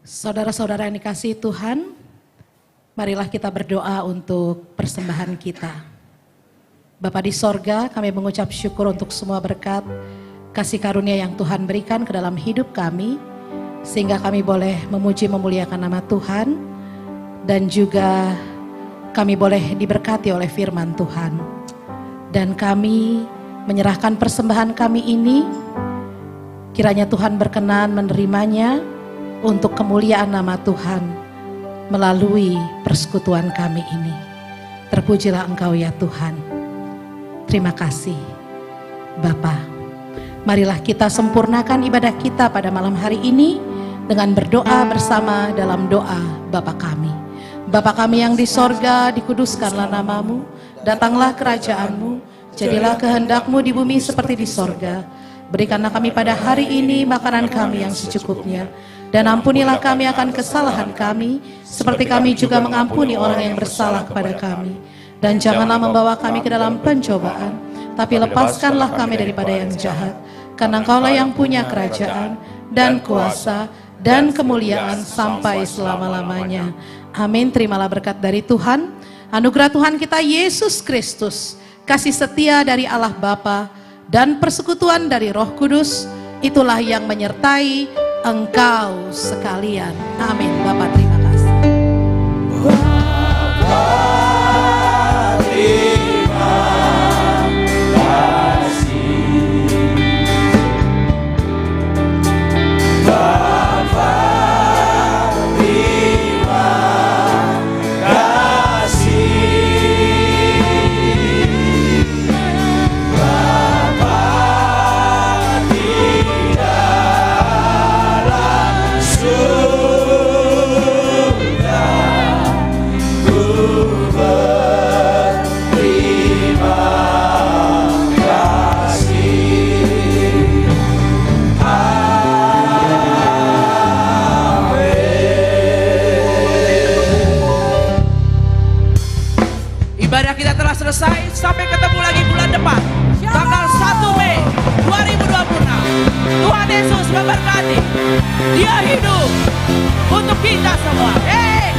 Saudara-saudara yang dikasihi Tuhan, marilah kita berdoa untuk persembahan kita. Bapa di sorga, kami mengucap syukur untuk semua berkat, kasih karunia yang Tuhan berikan ke dalam hidup kami, sehingga kami boleh memuji memuliakan nama Tuhan, dan juga kami boleh diberkati oleh firman Tuhan. Dan kami menyerahkan persembahan kami ini, kiranya Tuhan berkenan menerimanya untuk kemuliaan nama Tuhan melalui persekutuan kami ini. Terpujilah Engkau ya Tuhan. Terima kasih Bapa. Marilah kita sempurnakan ibadah kita pada malam hari ini dengan berdoa bersama dalam doa Bapa kami. Bapa kami yang di sorga, dikuduskanlah namamu, datanglah kerajaanmu, jadilah kehendak-Mu di bumi seperti di sorga. Berikanlah kami pada hari ini makanan kami yang secukupnya, dan ampunilah kami akan kesalahan kami, seperti kami juga mengampuni orang yang bersalah kepada kami. Dan janganlah membawa kami ke dalam pencobaan, tapi lepaskanlah kami daripada yang jahat. Karena Engkaulah yang punya kerajaan, dan kuasa, dan kemuliaan sampai selama-lamanya. Amin. Terimalah berkat dari Tuhan, anugerah Tuhan kita Yesus Kristus, kasih setia dari Allah Bapa, dan persekutuan dari Roh Kudus, itulah yang menyertai engkau sekalian. Amin. Bapak terima kasih. Terima Ibadah kita telah selesai. Sampai ketemu lagi bulan depan. Tanggal 1 Mei 2026. Tuhan Yesus memberkati. Dia hidup untuk kita semua. Hey!